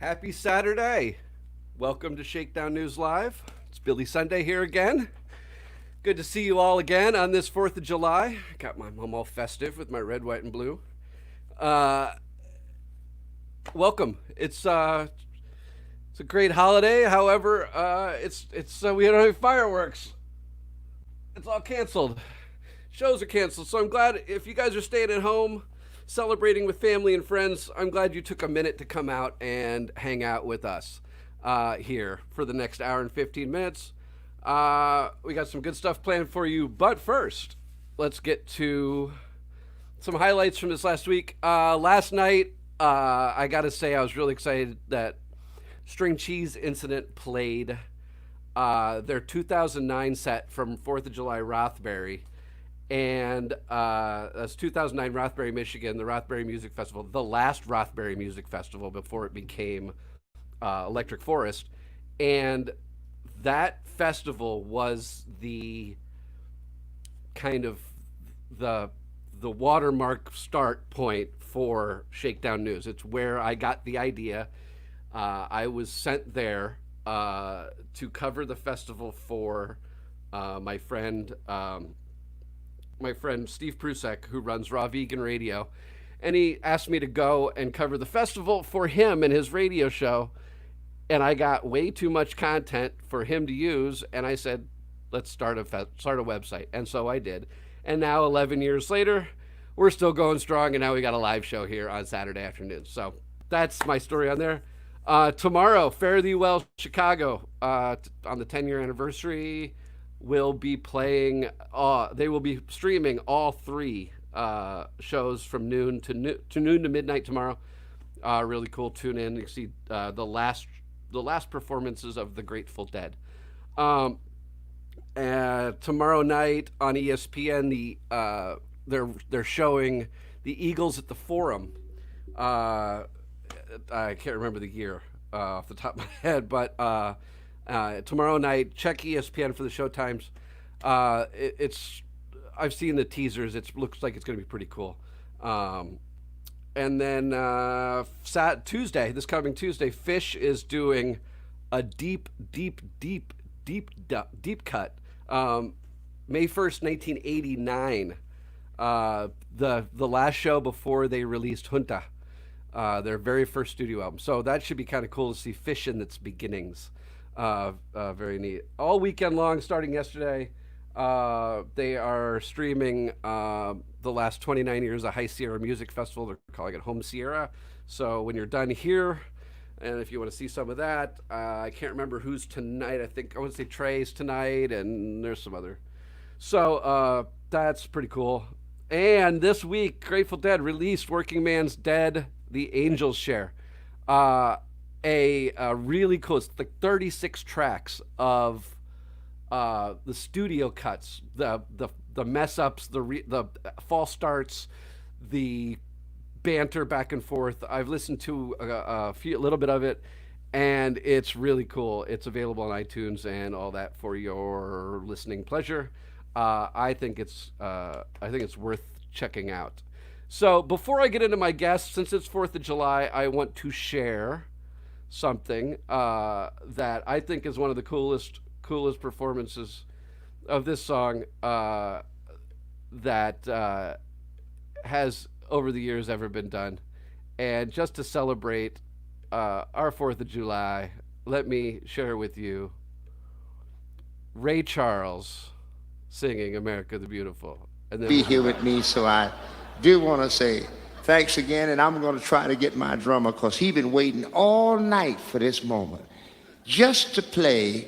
Happy Saturday. Welcome to Shakedown News Live. It's Billy Sunday here again. Good to see you all again on this 4th of July. Got my mom all festive with my red, white, and blue. Welcome. It's a great holiday. However, we don't have fireworks. It's all canceled. Shows are canceled. So I'm glad if you guys are staying at home, celebrating with family and friends, I'm glad you took a minute to come out and hang out with us here for the next hour and 15 minutes. We got some good stuff planned for you. But first, let's get to some highlights from this last week. Last night, I got to say I was really excited that String Cheese Incident played their 2009 set from 4th of July Rothbury. And that's 2009 Rothbury, Michigan, the Rothbury Music Festival, the last Rothbury Music Festival before it became Electric Forest. And that festival was the kind of the watermark start point for Shakedown News. It's where I got the idea. I was sent there to cover the festival for my friend Steve Prusek, who runs Raw Vegan Radio, and he asked me to go and cover the festival for him and his radio show, and I got way too much content for him to use, and I said, let's start a website, and so I did. And now 11 years later, we're still going strong, and now we got a live show here on Saturday afternoon. So that's my story on there. Tomorrow, Fare Thee Well Chicago, on the 10-year anniversary, will be playing. They will be streaming all three shows from noon to midnight tomorrow. Really cool. Tune in. You see the last performances of the Grateful Dead. Tomorrow night on ESPN, they're showing the Eagles at the Forum. I can't remember the year off the top of my head, but. Tomorrow night, check ESPN for the show times. I've seen the teasers. It looks like it's going to be pretty cool. And then Tuesday, this coming Tuesday, Fish is doing a deep cut. May 1st, 1989. The last show before they released Junta, their very first studio album. So that should be kind of cool to see Fish in its beginnings. Very neat. All weekend long, starting yesterday, they are streaming the last 29 years of High Sierra Music Festival. They're calling it Home Sierra. So when you're done here, and if you want to see some of that, I can't remember who's tonight. I want to say Trey's tonight, and there's some other. So that's pretty cool. And this week, Grateful Dead released Working Man's Dead, The Angels Share. A really cool, it's like 36 tracks of the studio cuts, the mess ups, the false starts, the banter back and forth. I've listened to a little bit of it, and it's really cool. It's available on iTunes and all that for your listening pleasure. I think it's worth checking out. So before I get into my guests, since it's 4th of July, I want to share something that I think is one of the coolest performances of this song that has over the years ever been done. And just to celebrate our 4th of July, let me share with you Ray Charles singing America the Beautiful. And then be here with me, so I do want to say thanks again, and I'm going to try to get my drummer, because he's been waiting all night for this moment just to play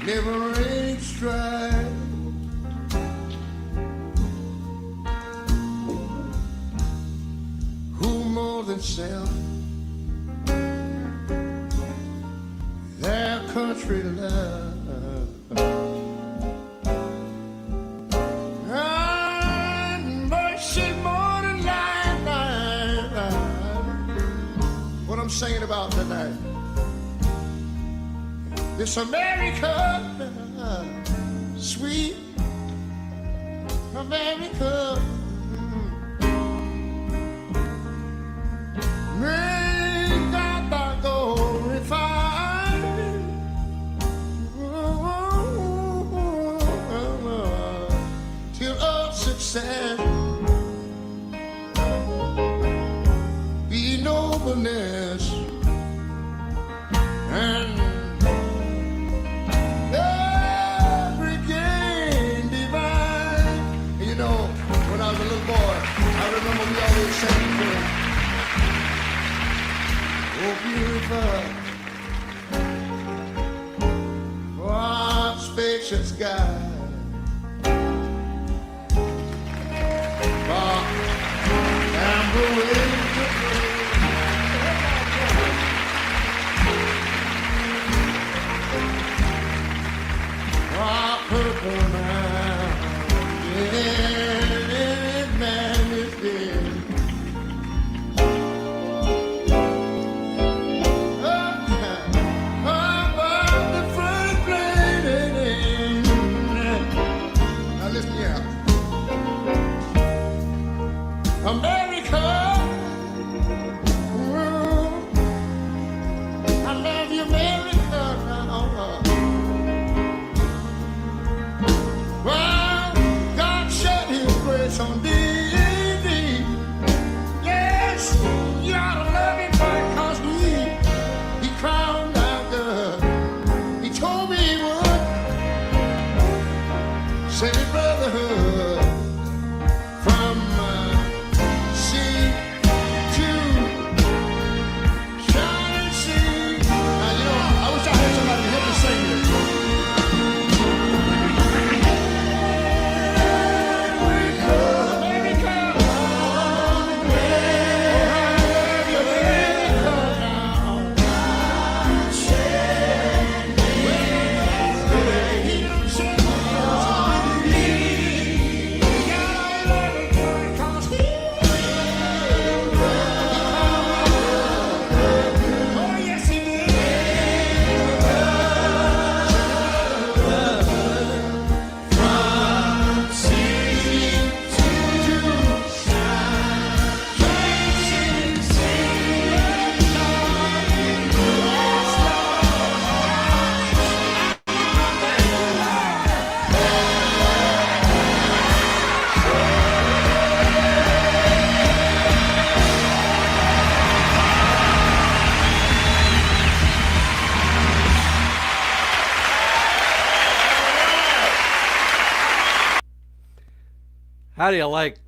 never-ending strife. themselves their country love. And mercy more than life. What I'm singing about tonight. This America, sweet America, may God thy glorified till of success be nobleness and when I was a little boy, I remember we always sang the oh beautiful, oh our spacious sky, far amber waves of rain, our purple man is dead. Above the front plane. Now listen here. America, I love you, America. Well, God shed His grace on thee. Yes, you ought to love Him because He crowned our good. He told me He would save His brotherhood from sea to shining sea. Now, you know, I wish I had somebody to help me sing this. How do you like?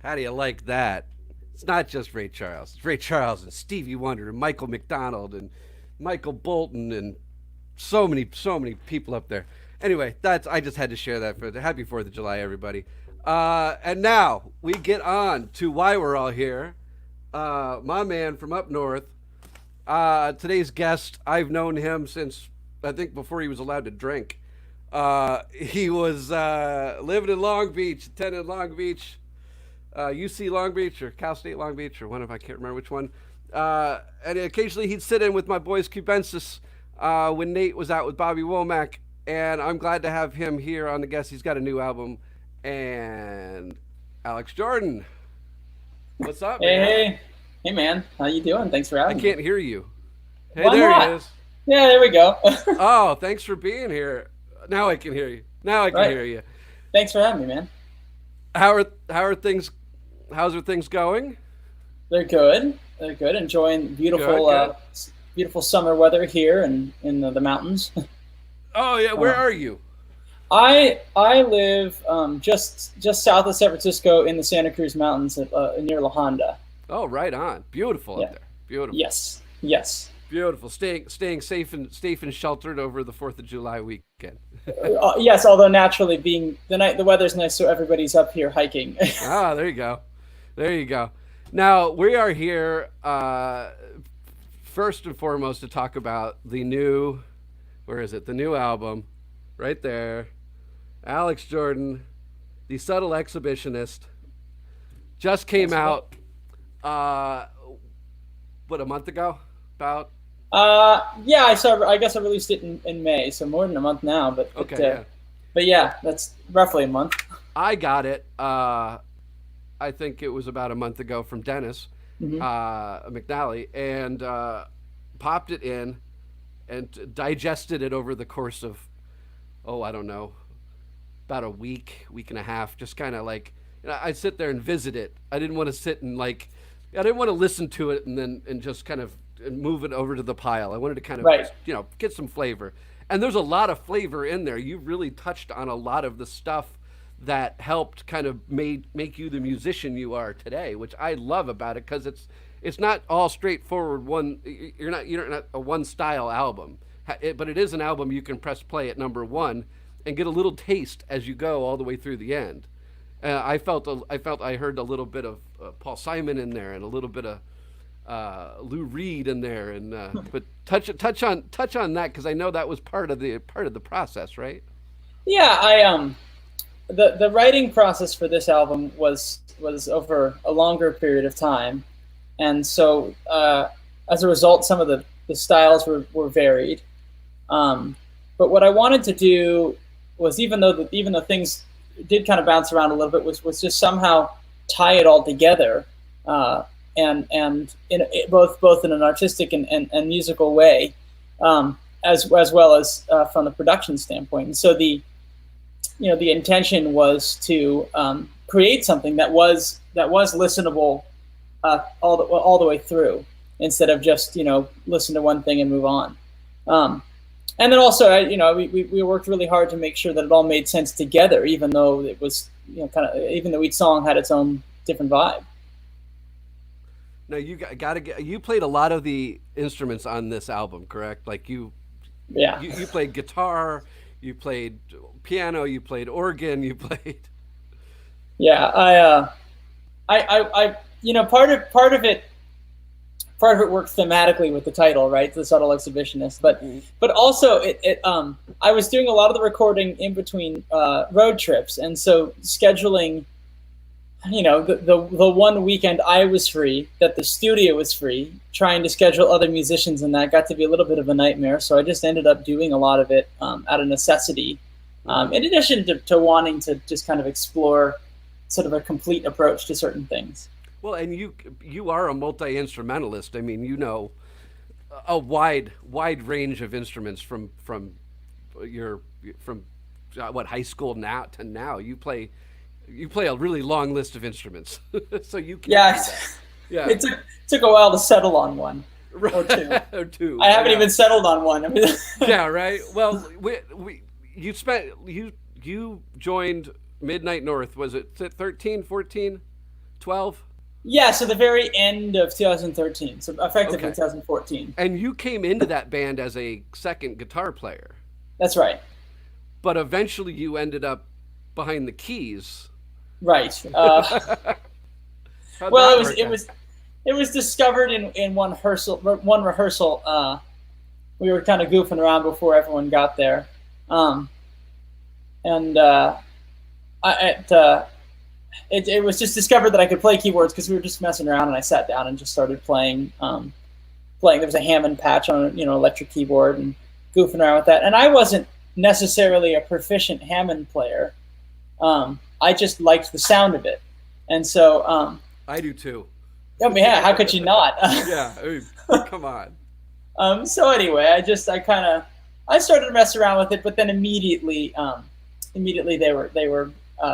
How do you like that? It's not just Ray Charles. It's Ray Charles and Stevie Wonder and Michael McDonald and Michael Bolton and so many people up there. Anyway, that's I just had to share that for the Happy 4th of July, everybody. And now we get on to why we're all here. My man from up north. Today's guest, I've known him since I think before he was allowed to drink. He was living in Long Beach, attended Long Beach, UC Long Beach or Cal State Long Beach or one of I can't remember which one. And occasionally he'd sit in with my boys Cubensis when Nate was out with Bobby Womack. And I'm glad to have him here on the guest. He's got a new album. And Alex Jordan, what's up, man? Hey, man. How you doing? Thanks for having me. I can't hear you. Hey, Why there not? he is. Yeah, there we go. Oh, thanks for being here. Now I can hear you. Now I can hear you. Thanks for having me, man. How are things? How's are things going? They're good. They're good. Enjoying beautiful, Good. beautiful summer weather here in the mountains. Oh yeah, where are you? I live just south of San Francisco in the Santa Cruz Mountains near La Honda. Oh, right on. Beautiful up there. Beautiful. Yes. Beautiful. Staying safe and sheltered over the 4th of July weekend. Yes, although naturally being the weather's nice, so everybody's up here hiking. Ah, there you go. There you go. Now we are here first and foremost to talk about the new, where is it? The new album, right there. Alex Jordan, the subtle exhibitionist, just came That's right. out. What, a month ago? About. Yeah, I saw. I guess I released it in May, so more than a month now. Okay, yeah. But yeah, that's roughly a month. I got it. I think it was about a month ago from Dennis Hmm. McNally, and popped it in and digested it over the course of, oh, I don't know, about a week and a half. Just kind of like, I'd sit there and visit it. I didn't want to sit and like, I didn't want to listen to it and then and just kind of move it over to the pile. I wanted to kind of, Right. get some flavor. And there's a lot of flavor in there. You really touched on a lot of the stuff that helped kind of make you the musician you are today, which I love about it, because it's not all straightforward. You're not a one style album, but it is an album you can press play at number one and get a little taste as you go all the way through the end. I heard a little bit of Paul Simon in there and a little bit of Lou Reed in there, and but touch on that, because I know that was part of the process, right? Yeah, the writing process for this album was over a longer period of time, and so as a result, some of the styles were varied. But what I wanted to do was, even though things did kind of bounce around a little bit, was just somehow tie it all together, and in both in an artistic and musical way, as well as from the production standpoint. And so the intention was to create something that was listenable all the way through, instead of just listen to one thing and move on. And then also, we worked really hard to make sure that it all made sense together, even though it was even though each song had its own different vibe. Now you played a lot of the instruments on this album, correct? Like Yeah. you played guitar, you played piano, you played organ, you played. Yeah, I part of it worked thematically with the title, right? The subtle exhibitionist, but also I was doing a lot of the recording in between road trips, and so scheduling, the one weekend I was free, that the studio was free, trying to schedule other musicians, and that got to be a little bit of a nightmare. So I just ended up doing a lot of it out of necessity, in addition to wanting to just kind of explore sort of a complete approach to certain things. Well, and you are a multi instrumentalist. I mean, a wide range of instruments from what, high school now to now. You play a really long list of instruments, so you can. Yeah, Yeah. it took a while to settle on one or two. Or two. I haven't Yeah. even settled on one. I mean, Yeah, right. Well, you joined Midnight North. Was it 13, 14, 12? yeah. So the very end of 2013, so effectively Okay. 2014. And you came into that band as a second guitar player, That's right. but eventually you ended up behind the keys. Right. How'd Well, that work out? it was discovered in one rehearsal. We were kind of goofing around before everyone got there, and it was just discovered that I could play keyboards, because we were just messing around, and I sat down and just started playing. There was a Hammond patch on electric keyboard, and goofing around with that. And I wasn't necessarily a proficient Hammond player. I just liked the sound of it, and so I do too. I mean, yeah, how could you not? Yeah, I mean, come on. So anyway, I started to mess around with it, but then immediately they were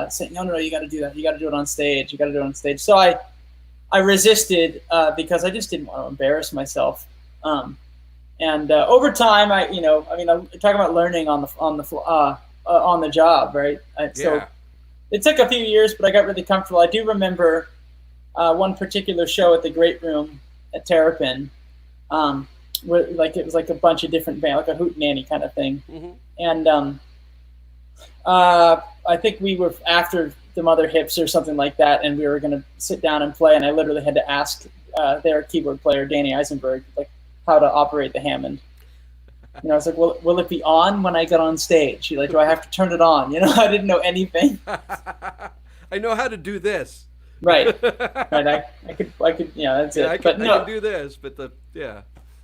saying, no, you got to do that. You got to do it on stage. You got to do it on stage. So I resisted, because I just didn't want to embarrass myself. And over time, I'm talking about learning on the job, right? So Yeah. it took a few years, but I got really comfortable. I do remember one particular show at the Great Room at Terrapin, where it was like a bunch of different bands, like a hootenanny kind of thing. Hmm. And I think we were, after the Mother Hips or something like that, and we were going to sit down and play, and I literally had to ask their keyboard player, Danny Eisenberg, like how to operate the Hammond. You know, I was like, will it be on when I get on stage? Like, do I have to turn it on? You know, I didn't know anything. I know how to do this. Right. I could, you know, that's it. I can do this, but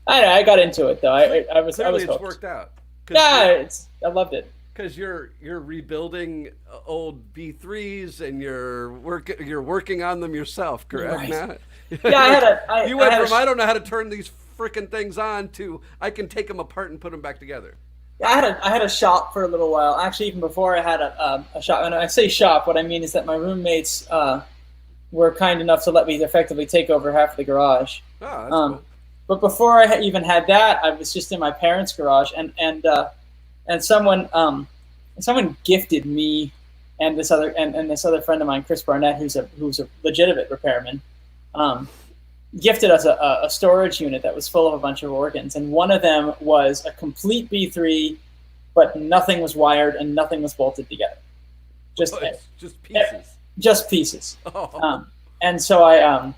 I got into it though. I was it's hooked. worked out. Yeah, I loved it. Because you're rebuilding old B3s and you're working on them yourself, correct? Right. Yeah, I don't know how to turn these freaking things on to I can take them apart and put them back together. I had a shop for a little while. Actually, even before I had a shop. And I say shop, what I mean is that my roommates were kind enough to let me effectively take over half of the garage. Oh, that's cool. But before I even had that, I was just in my parents' garage, and someone gifted me and this other friend of mine, Chris Barnett, who's a legitimate repairman, gifted us a storage unit that was full of a bunch of organs, and one of them was a complete B3, but nothing was wired and nothing was bolted together. Just pieces. Just pieces. Oh. And so I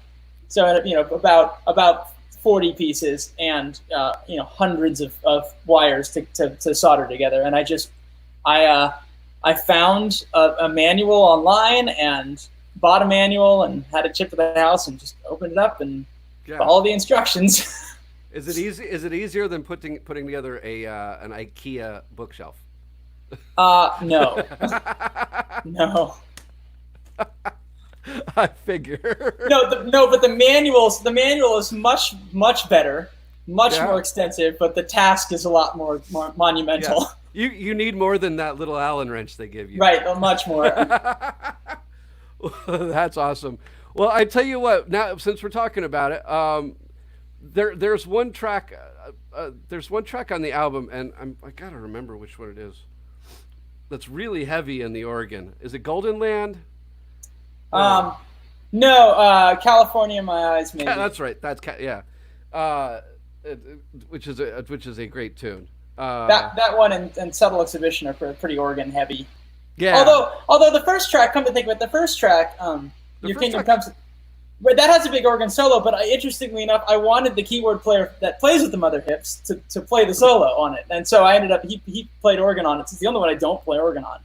about 40 pieces and hundreds of wires to solder together, and I found a manual online and bought a manual and had it shipped to the house and just opened it up and followed the instructions. Is it easy? Is it easier than putting together an IKEA bookshelf? No. No. I figure. No, but the manual is much better, much more extensive, but the task is a lot more monumental. Yeah. You need more than that little Allen wrench they give you. Right, much more. That's awesome. Well, I tell you what. Now, since we're talking about it, there's one track. There's one track on the album, and I gotta remember which one it is. That's really heavy in the organ. Is it Golden Land? No, California in My Eyes, maybe. Yeah, that's right. That's which is a great tune. That one and Subtle Exhibition are pretty organ heavy. Yeah. Although the first track, come to think of it, the first track, Your Kingdom Comes, but that has a big organ solo. But interestingly enough, I wanted the keyboard player that plays with the Mother Hips to play the solo on it, and so I ended up he played organ on it. It's the only one I don't play organ on.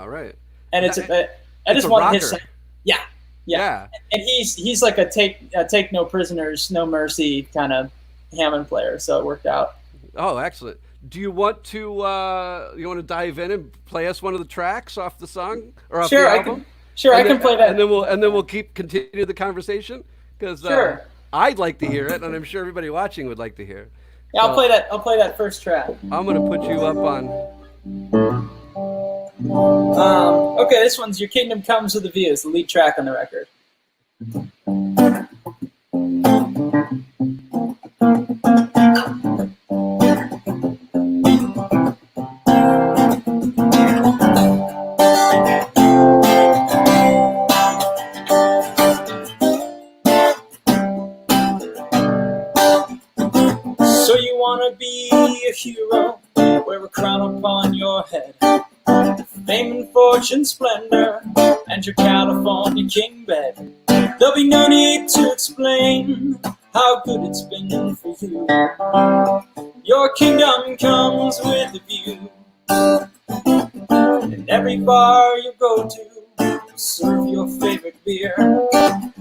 Right. And I just wanted his sound. Yeah. And he's like a take no prisoners, no mercy kind of Hammond player, so it worked out. Oh, excellent. Do you want to dive in and play us one of the tracks off the song or off the album? I can play that. And then we'll continue the conversation because I'd like to hear it, and I'm sure everybody watching would like to hear. Yeah, so, I'll play that first track. I'm gonna put you up on. Okay, this one's Your Kingdom Comes with a View. It's the lead track on the record. So you wanna be a hero, wear a crown upon your head, fame and fortune, splendor, and your California king bed. There'll be no need to explain how good it's been for you. Your kingdom comes with a view. In every bar you go to, serve your favorite beer.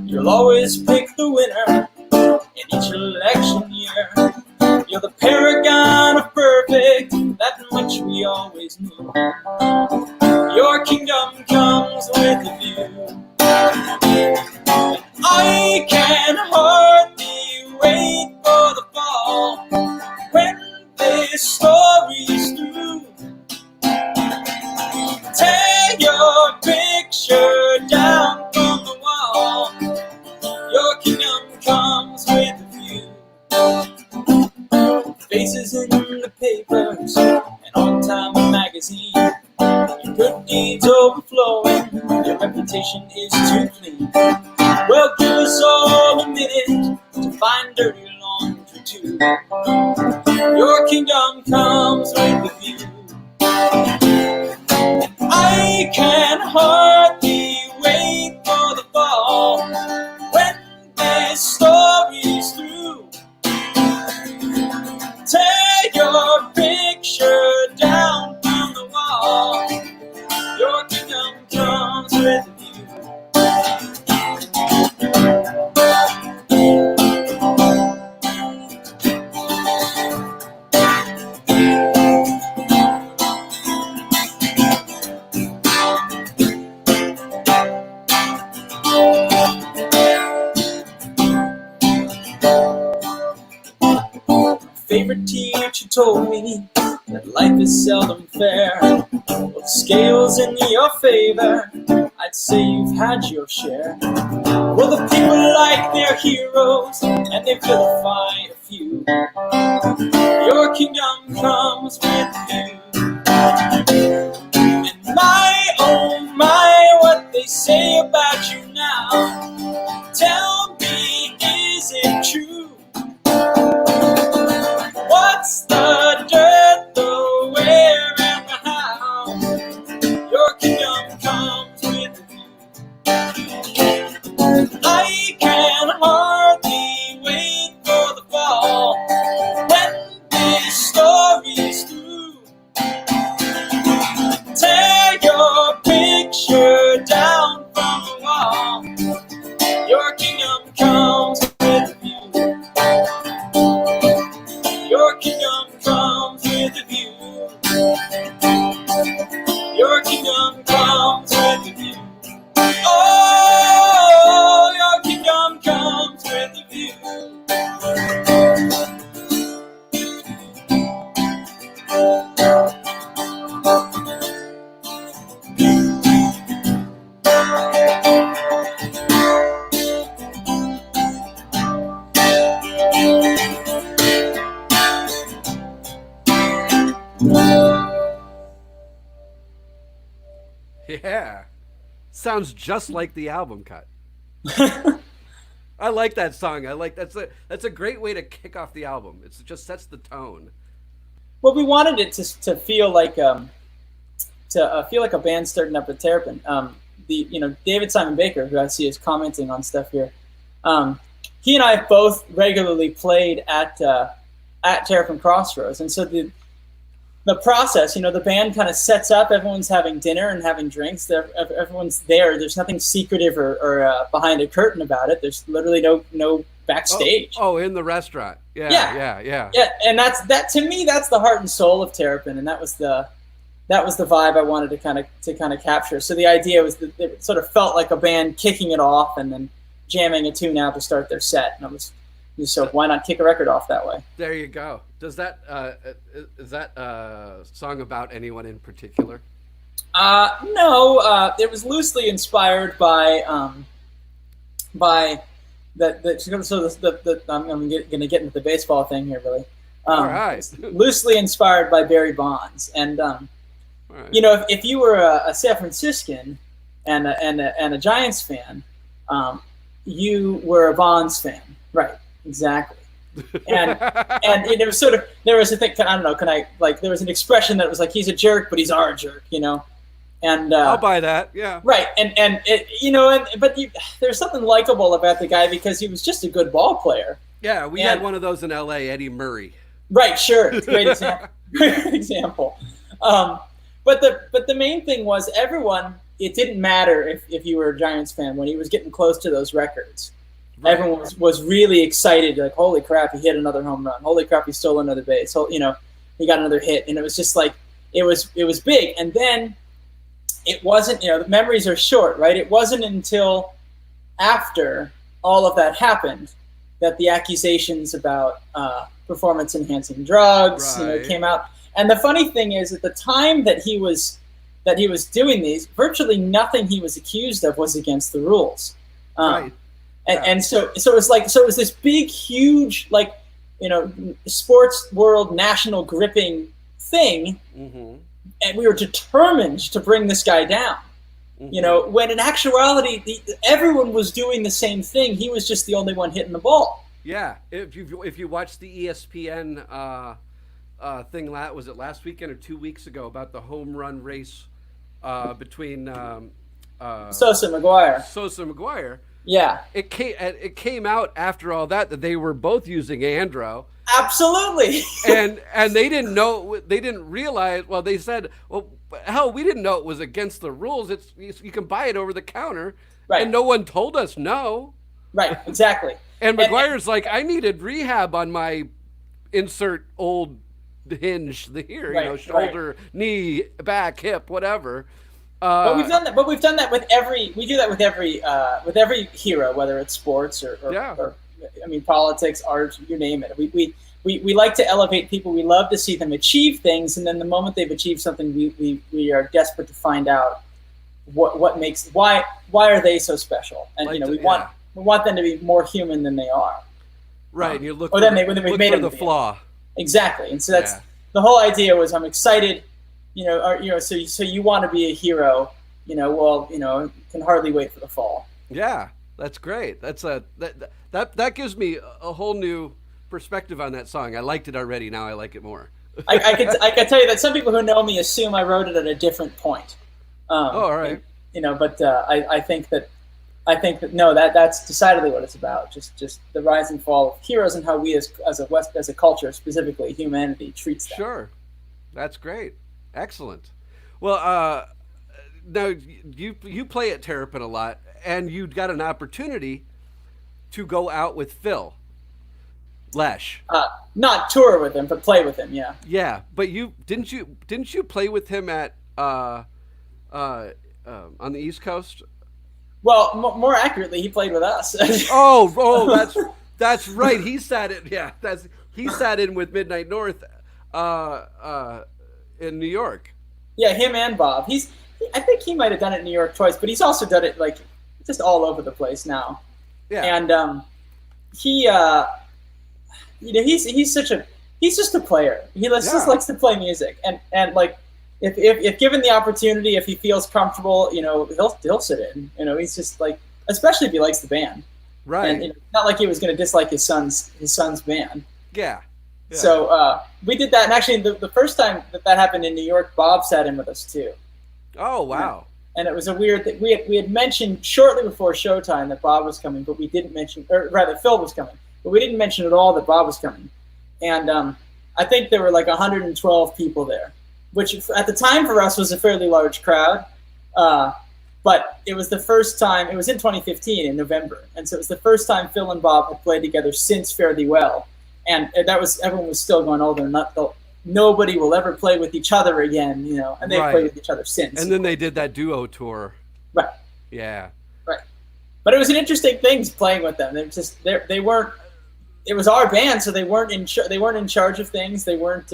You'll always pick the winner in each election year. You're the paragon of perfect, that much we always knew. Your kingdom comes with a view. And I can hardly wait for the fall, when this story's through. Tear your picture down from the wall. Your kingdom comes with a view. Faces in the papers and on Time magazine. Your good deeds overflowing, your reputation is too clean. Well, give us all a minute to find dirty laundry too. Your kingdom comes with a view. I can hardly with a view. Favorite teacher told me that life is seldom fair. Well, the scales in your favor, I'd say you've had your share. Well, the people like their heroes, and they vilify a few. Your kingdom comes with you. And my, oh my, what they say about you now. Tell me, is it true? What's the dirt, the where, and the how? Your kingdom comes with a view. I can hardly wait for the fall when this story's through. Tear your picture down from the wall. Your kingdom comes with a view. Your kingdom comes with a view. Your kingdom comes with a view. Oh, your kingdom comes with a view. Yeah. Sounds just like the album cut. I like that song. That's a great way to kick off the album. It just sets the tone. Well, we wanted it to feel like feel like a band starting up at Terrapin. David Simon Baker, who I see is commenting on stuff here. He and I both regularly played at Terrapin Crossroads, and so the process, the band kind of sets up. Everyone's having dinner and having drinks. Everyone's there. There's nothing secretive or behind a curtain about it. There's literally no backstage. Oh, in the restaurant. Yeah. And that to me, that's the heart and soul of Terrapin, and that was the vibe I wanted to kind of capture. So the idea was that it sort of felt like a band kicking it off and then jamming a tune out to start their set. And so why not kick a record off that way? There you go. Does that is that song about anyone in particular? No. It was loosely inspired by the I'm going to get into the baseball thing here, really. All right. Loosely inspired by Barry Bonds, and right. If you were a San Franciscan and a Giants fan, you were a Bonds fan, right? Exactly. And it was sort of, there was a thing, I don't know, there was an expression that was like, he's a jerk, but he's our jerk, and I'll buy that. Yeah. Right. But there's something likable about the guy because he was just a good ball player. Yeah. We had one of those in LA, Eddie Murray. Right. Sure. It's a great example. Great example. But the main thing was it didn't matter if you were a Giants fan when he was getting close to those records. Right. Everyone was really excited, like, holy crap, he hit another home run. Holy crap, he stole another base. So, he got another hit. And it was just like, it was big. And then it wasn't, the memories are short, right? It wasn't until after all of that happened that the accusations about performance-enhancing drugs came out. And the funny thing is, at the time that he was doing these, virtually nothing he was accused of was against the rules. Right. And so it was this big, huge, sports world national gripping thing, mm-hmm. and we were determined to bring this guy down. Mm-hmm. When in actuality, everyone was doing the same thing. He was just the only one hitting the ball. Yeah, if you watch the ESPN thing, was it last weekend or 2 weeks ago about the home run race between Sosa McGuire. Yeah. Yeah. It came out after all that they were both using Andro, Absolutely. and they didn't know, they didn't realize. Well, they said, well, hell, we didn't know it was against the rules. It's you can buy it over the counter, Right. and no one told us no. Right, exactly. And McGuire's like, I needed rehab on my insert old hinge here, Right, shoulder, knee, back, hip, whatever. But we've done that. But we've done that with every. We do that with every hero, whether it's sports or I mean, politics, art, you name it. We like to elevate people. We love to see them achieve things, and then the moment they've achieved something, we are desperate to find out what makes why are they so special, and we want them to be more human than they are. Right, and you look or then when we've made for the flaw. Exactly, and so that's the whole idea. Was I'm excited. So you want to be a hero, can hardly wait for the fall. Yeah, that's great. That's that gives me a whole new perspective on that song. I liked it already. Now I like it more. I can tell you that some people who know me assume I wrote it at a different point. All right. But I think that no, that's decidedly what it's about. Just the rise and fall of heroes and how we as a culture, specifically humanity, treats them. Sure, that's great. Excellent. Well, now you play at Terrapin a lot, and you got an opportunity to go out with Phil Lesh. Not tour with him, but play with him. Yeah. Yeah, but didn't you play with him at on the East Coast? Well, more accurately, he played with us. That's right. He sat in with Midnight North. In New York. Yeah, him and Bob. I think he might have done it in New York twice, but he's also done it like just all over the place now. Yeah. And he's just a player. He just likes to play music, and like if given the opportunity, if he feels comfortable, he'll sit in. He's just like, especially if he likes the band. Right. And not like he was going to dislike his son's band. Yeah. Yeah. So we did that, and actually, the first time that happened in New York, Bob sat in with us too. Oh wow! And it was a weird thing. We had mentioned shortly before showtime that Bob was coming, but we didn't mention, or rather, Phil was coming, but we didn't mention at all that Bob was coming. And I think there were like 112 people there, which at the time for us was a fairly large crowd. But it was the first time. It was in 2015 in November, and so it was the first time Phil and Bob had played together since Fare Thee Well. And everyone was still going, nobody will ever play with each other again, and they've played with each other since. And then they did that duo tour. Right. Yeah. Right. But it was an interesting thing playing with them. They weren't. It was our band, so they weren't in charge of things. They weren't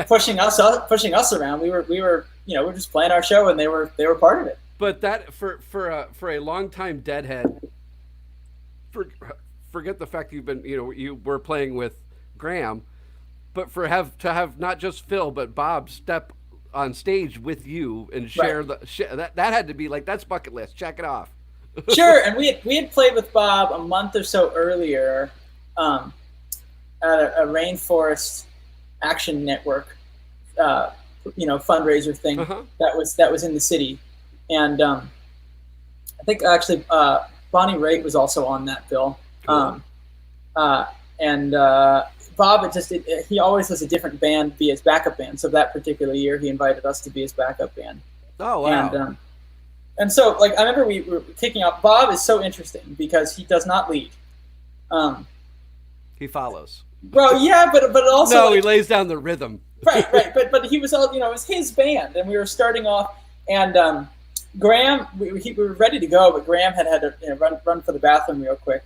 pushing us around. We were just playing our show, and they were part of it. But that for a longtime Deadhead. Forget the fact you were playing with Graham, but to have not just Phil but Bob step on stage with you and share that had to be like, that's bucket list, check it off. Sure. And we had played with Bob a month or so earlier at a Rainforest Action Network fundraiser thing that was in the city, and I think actually Bonnie Raitt was also on that bill. Cool. And Bob, he always has a different band be his backup band. So that particular year, he invited us to be his backup band. Oh wow! And so, like, I remember we were kicking off. Bob is so interesting because he does not lead. He follows. Well, yeah, but also he lays down the rhythm. Right. But he was all it was his band, and we were starting off, and Graham, we were ready to go, but Graham had to run for the bathroom real quick,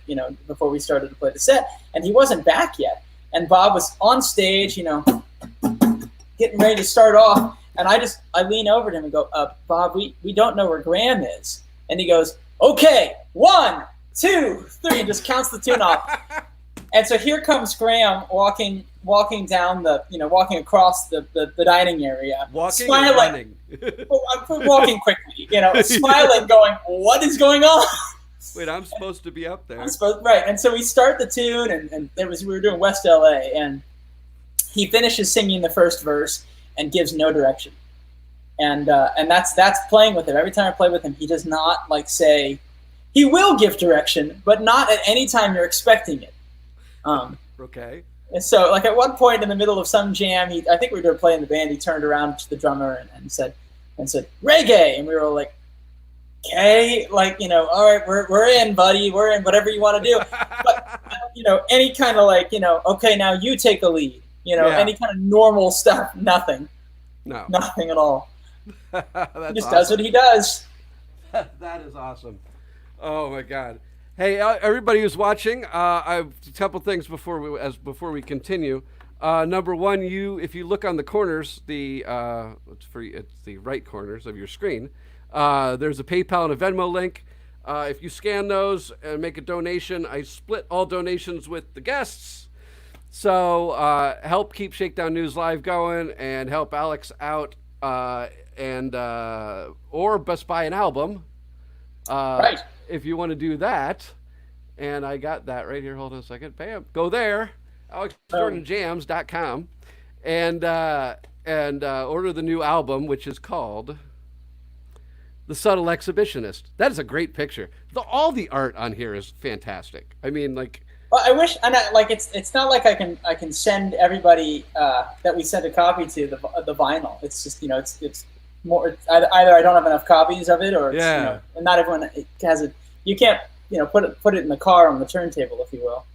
before we started to play the set, and he wasn't back yet. And Bob was on stage, getting ready to start off, and I lean over to him and go, Bob, we don't know where Graham is. And he goes, okay, 1, 2, 3, and just counts the tune off. And so here comes Graham walking down walking across the dining area, smiling, walking quickly, smiling, going, what is going on? Wait, I'm supposed to be up there. Right. And so we start the tune, and we were doing West LA, and he finishes singing the first verse and gives no direction. And that's playing with him. Every time I play with him, he does not say, he will give direction, but not at any time you're expecting it. Okay. And so, like at one point in the middle of some jam, I think we were playing the band. He turned around to the drummer and said, "Reggae," and we were all like, "Okay, like all right, we're in, buddy. We're in. Whatever you want to do." But any kind of like okay, now you take a lead. Any kind of normal stuff, nothing. No, nothing at all. He just does what he does. That is awesome. Oh my God. Hey, everybody who's watching, I have a couple things before we continue. Number one, if you look on the corners, it's the right corners of your screen. There's a PayPal and a Venmo link. If you scan those and make a donation, I split all donations with the guests. So help keep Shakedown News Live going and help Alex out, or best buy an album. Right. If you want to do that, and I got that right here. Hold on a second. Bam. Go there, AlexJordanJams.com, and order the new album, which is called The Subtle Exhibitionist. That is a great picture. All the art on here is fantastic. I mean, like. Well, I wish, it's not like I can send everybody that we sent a copy to the vinyl. It's just it's more either I don't have enough copies of it, or and not everyone has it. You can't put it in the car on the turntable, if you will.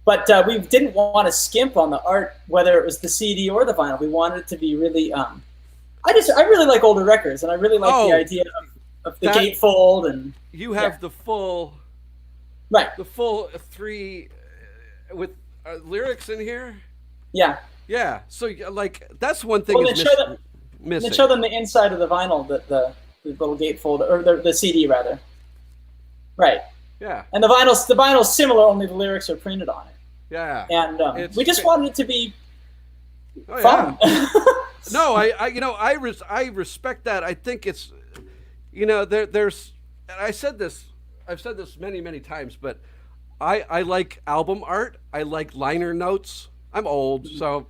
But we didn't want to skimp on the art, whether it was the CD or the vinyl. We wanted it to be really. I really like older records, and I really like the idea of the gatefold, and you have the full. Right. The full 3 with lyrics in here. Yeah. Yeah. So like that's one thing is missing. They show them the inside of the vinyl, the little gatefold, or the CD rather. Right. Yeah. And the vinyl's similar, only the lyrics are printed on it. Yeah. And we just wanted it to be fun. Yeah. No, I respect that. I think it's there's and I've said this many, many times, but I like album art. I like liner notes. I'm old, so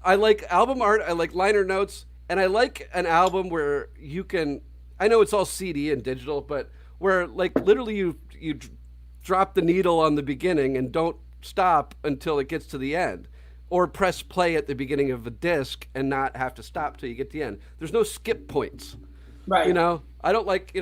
I like album art. I like liner notes, and I like an album where you can. I know it's all CD and digital, but where like literally you drop the needle on the beginning and don't stop until it gets to the end, or press play at the beginning of a disc and not have to stop till you get to the end. There's no skip points. Right. I don't like you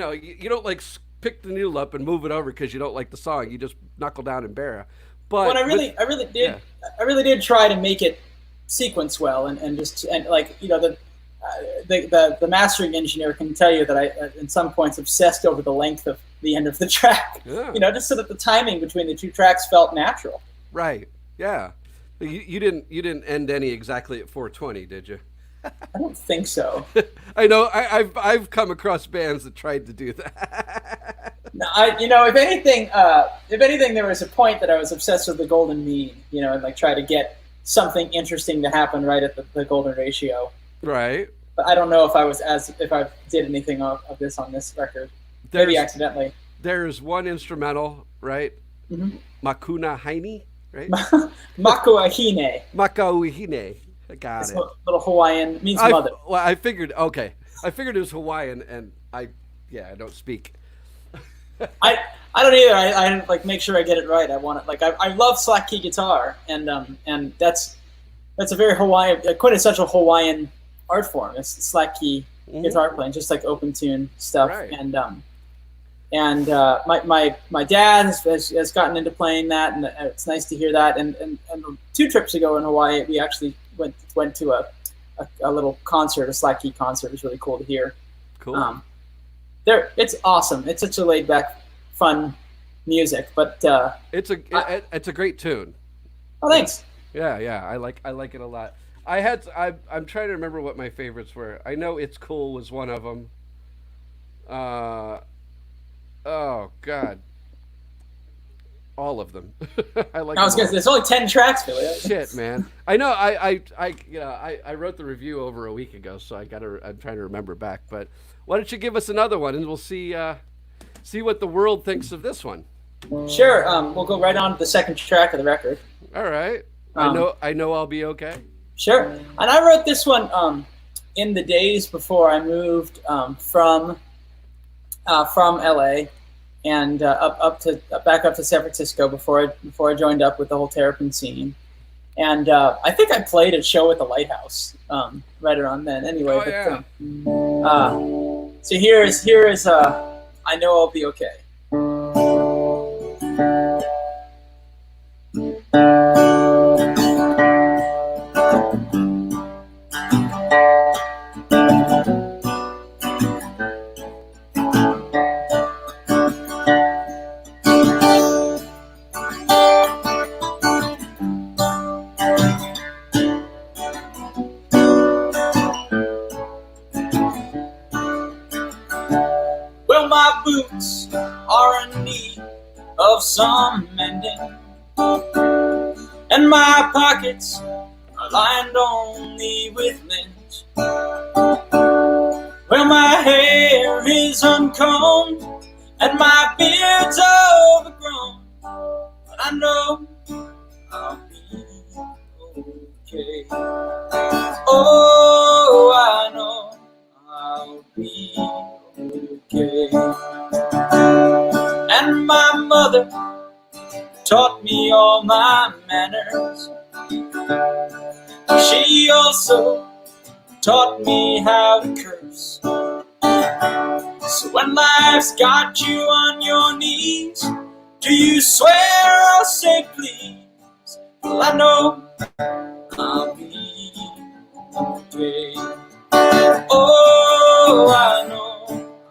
don't like. Pick the needle up and move it over because you don't like the song. You just knuckle down and bear. But I really did try to make it sequence well, and the mastering engineer can tell you that I, in some points, obsessed over the length of the end of the track. Yeah. Just so that the timing between the two tracks felt natural. Right. Yeah. You didn't end any exactly at 420, did you? I don't think so. I know. I've come across bands that tried to do that. No, if anything, there was a point that I was obsessed with the golden mean, and like try to get something interesting to happen right at the golden ratio. Right. But I don't know if I did anything of this on this record. Maybe accidentally. There's one instrumental, right? Mm-hmm. Makuna Haini, right? Makuahine. Makauhine. I got it's it. A little Hawaiian, means mother. Well, I figured it was Hawaiian, and I don't speak. I don't either. I like make sure I get it right. I want it. Like I love slack key guitar, and that's a very Hawaiian, quintessential Hawaiian art form. It's slack key guitar playing, just like open tune stuff. Right. And my dad has gotten into playing that, and it's nice to hear that. And 2 trips ago in Hawaii, we actually went to a little concert, a slack key concert. It was really cool to hear. Cool. It's awesome. It's such a laid back, fun music, but it's a great tune. Oh, thanks. Yeah, I like it a lot. I'm trying to remember what my favorites were. I know It's Cool was one of them. Oh God, all of them. I was gonna say there's only 10 tracks, Philly. Shit, man. I know. I wrote the review over a week ago, so I'm trying to remember back. But why don't you give us another one, and we'll see what the world thinks of this one. Sure. We'll go right on to the second track of the record. All right. I know I'll be okay. Sure. And I wrote this one in the days before I moved from LA, and back up to San Francisco before I joined up with the whole Terrapin scene. And I think I played a show at the Lighthouse right around then. Anyway, so here is I Know I'll Be Okay. Well, my boots are in need of some mending, and my pockets are lined only with lint. Well, my hair is uncombed and my beard's overgrown, but I know I'll be okay. Oh, I know I'll be okay. And my mother taught me all my manners. She also taught me how to curse. So when life's got you on your knees, do you swear or say please? Well, I know I'll be okay. Oh, I know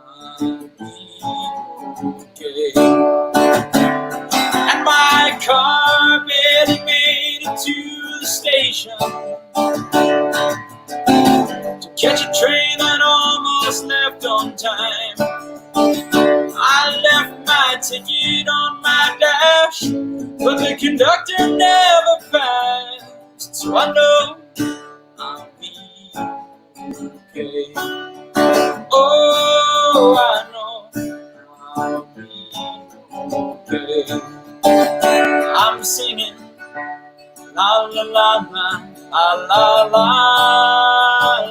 I'll be okay. And my car barely made it to the station to catch a train that almost left on time. I left my ticket on my dash, but the conductor never passed. So I know I'll be okay. Oh, I know I'll be okay. I'm singing la la la la la la la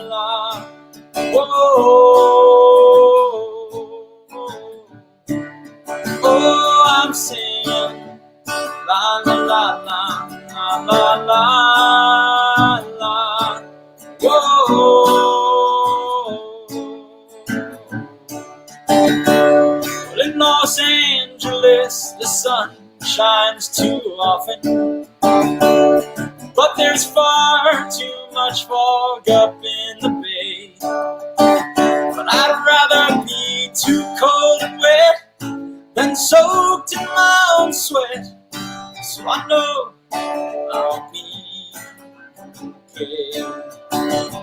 la. Whoa. Oh, I'm singing la la la la la la la la. Whoa. Well, in Los Angeles, the sun shines too often, but there's far too much fog up in the bay. But I'd rather be too cold and wet than soaked in my own sweat. So I know I'll be okay.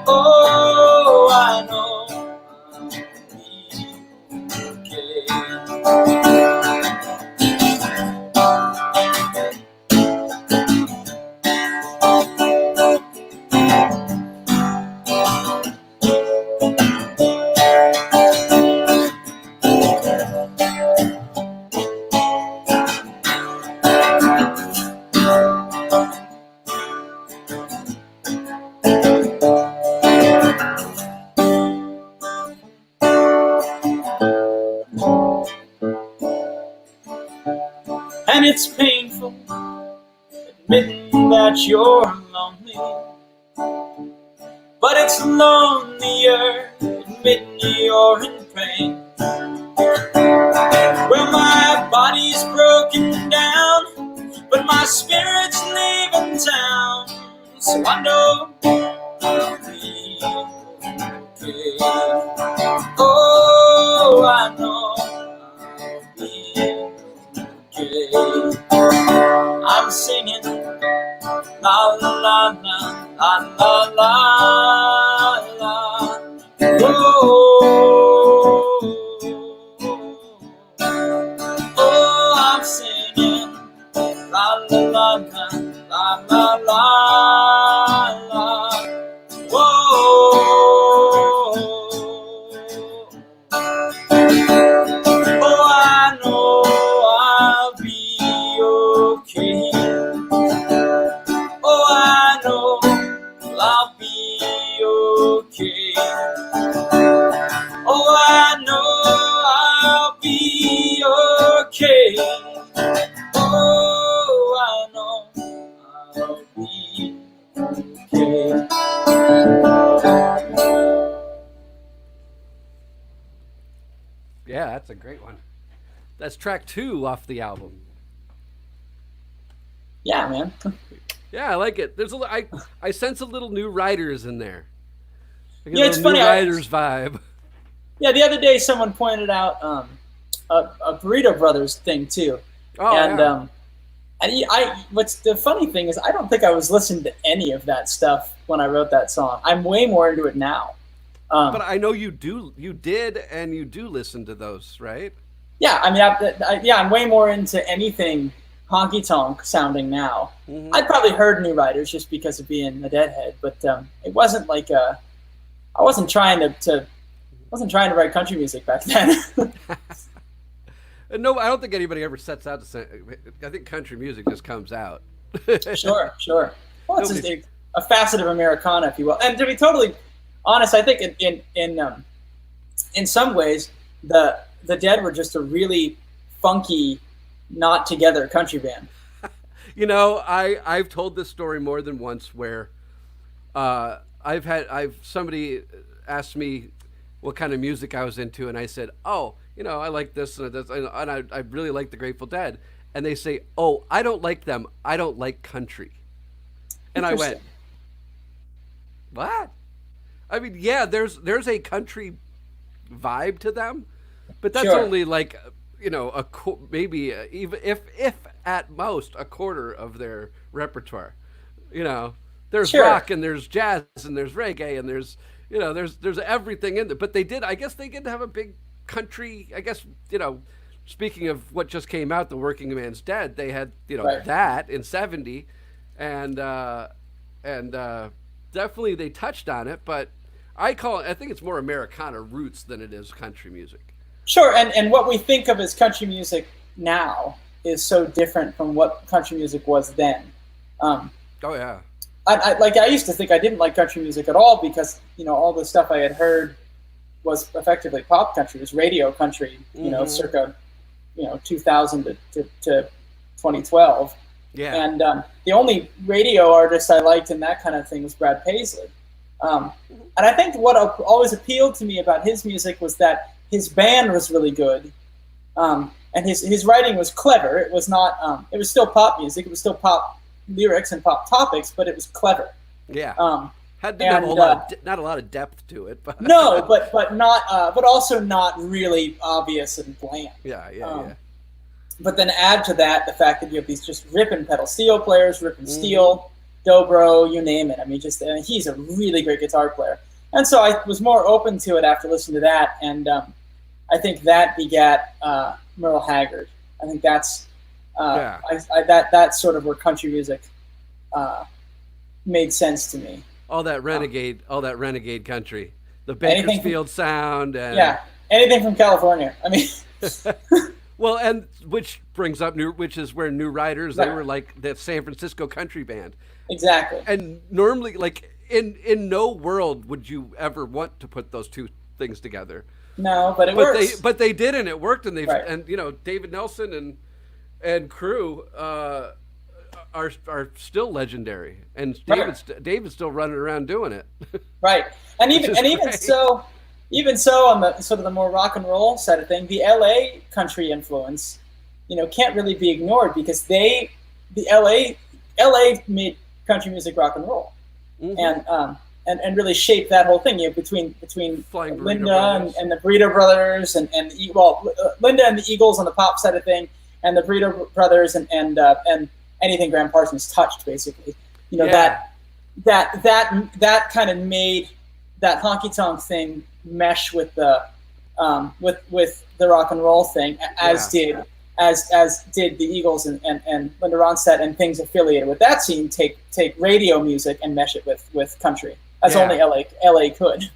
Oh, I know I'll be okay. And it's painful admitting that you're lonely, but it's lonelier admitting you're in pain. Well, my body's broken down, but my spirit's leaving town. So I know I'll be okay. Oh, I know I'll be okay. I'm singing la la la la la la la la. Oh, oh, I'm singing la la la la la la la la. Whoa. Oh, I know I'll be okay. Oh, I know I'll be okay. Oh, I know I'll be okay. Yeah, that's a great one. That's track 2 off the album. Yeah, man. Yeah, I like it. I sense a little New Riders in there. I get a Yeah, it's little New funny. Riders vibe. Yeah, the other day someone pointed out a Burrito Brothers thing too, Oh and yeah. what's the funny thing is I don't think I was listening to any of that stuff when I wrote that song. I'm way more into it now. But I know you do. You did, and you do listen to those, right? Yeah, I mean, I'm way more into anything honky tonk sounding now. Mm-hmm. I'd probably heard New Riders just because of being a Deadhead, but it wasn't like I wasn't trying to wasn't trying to write country music back then. No, I don't think anybody ever sets out to say. I think country music just comes out. Sure. Well, it's Nobody- just a facet of Americana, if you will. And to be totally honest, I think in some ways the Dead were just a really funky, not together country band. You know, I've told this story more than once where I've somebody asked me what kind of music I was into, and I said, oh, you know, I like this and this, and I really like the Grateful Dead, and they say, oh, I don't like them, I don't like country, and I went, what? I mean, yeah, there's a country vibe to them, but that's Sure. only like, you know, maybe even if at most a quarter of their repertoire. You know, there's Sure. rock and there's jazz and there's reggae and there's, you know, there's everything in there. But I guess they did have a big country. I guess, you know, speaking of what just came out, The Working Man's Dead, they had, you know, Right. that in '70, and definitely they touched on it, but I think it's more Americana roots than it is country music. Sure, and what we think of as country music now is so different from what country music was then. Oh yeah. I used to think I didn't like country music at all because, you know, all the stuff I had heard was effectively pop country, it was radio country, you know, circa, you know, 2000 to 2012. Yeah. And the only radio artist I liked in that kind of thing was Brad Paisley. And I think what always appealed to me about his music was that his band was really good, and his writing was clever. It was not. It was still pop music. It was still pop lyrics and pop topics, but it was clever. Yeah. Didn't have a whole not a lot of depth to it, but No, but not. But also not really obvious and bland. Yeah. But then add to that the fact that you have these just ripping pedal steel players, ripping steel, dobro, you name it. I mean, he's a really great guitar player. And so I was more open to it after listening to that, and I think that begat Merle Haggard. I think that's that's sort of where country music made sense to me. all that renegade country, the Bakersfield sound, and anything from California. I mean, well, and which brings up which is where New Riders, they were like that San Francisco country band. Exactly. And normally, like in no world would you ever want to put those two things together. No, but it works. But they did, and it worked, and Right. you know, David Nelson and crew are still legendary, and David's still running around doing it. Right. And Which is even great. so on the sort of the more rock and roll side of thing, the LA country influence, you know, can't really be ignored because the LA made country music rock and roll. And really shaped that whole thing, you know, between Flying Burrito Linda Brothers. and the Burrito Brothers and Linda and the Eagles on the pop side of thing, and the Burrito Brothers and anything Graham Parsons touched, basically. You know, that kind of made that honky tonk thing mesh with the with the rock and roll thing, as did the Eagles and Linda Ronstadt and things affiliated with that scene take radio music and mesh it with country, as only LA could.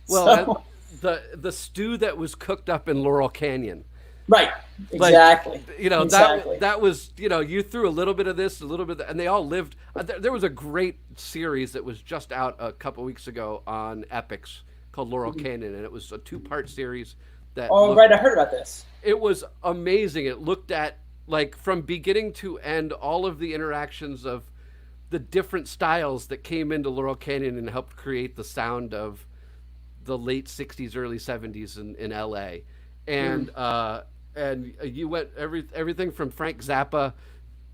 Well, the stew that was cooked up in Laurel Canyon. Right. Exactly. Like, you know, that was, you know, you threw a little bit of this, a little bit of that, and they all lived. There was a great series that was just out a couple weeks ago on Epix called Laurel Canyon, and it was a 2-part series. Right, I heard about this. It was amazing. It looked at, like, from beginning to end, all of the interactions of the different styles that came into Laurel Canyon and helped create the sound of the late 60s, early 70s in LA. and you went everything from Frank Zappa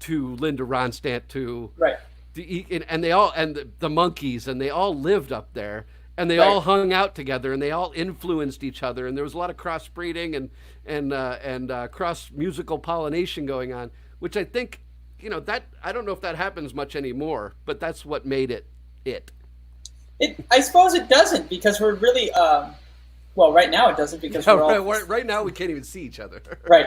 to Linda Ronstadt to Right. and they all and the Monkees, and they all lived up there, and they Right. all hung out together, and they all influenced each other, and there was a lot of crossbreeding and cross musical pollination going on, which I think, that I don't know if that happens much anymore, but that's what made it. I suppose it doesn't, because we're really well, right now it doesn't, because we're all Right now we can't even see each other. right.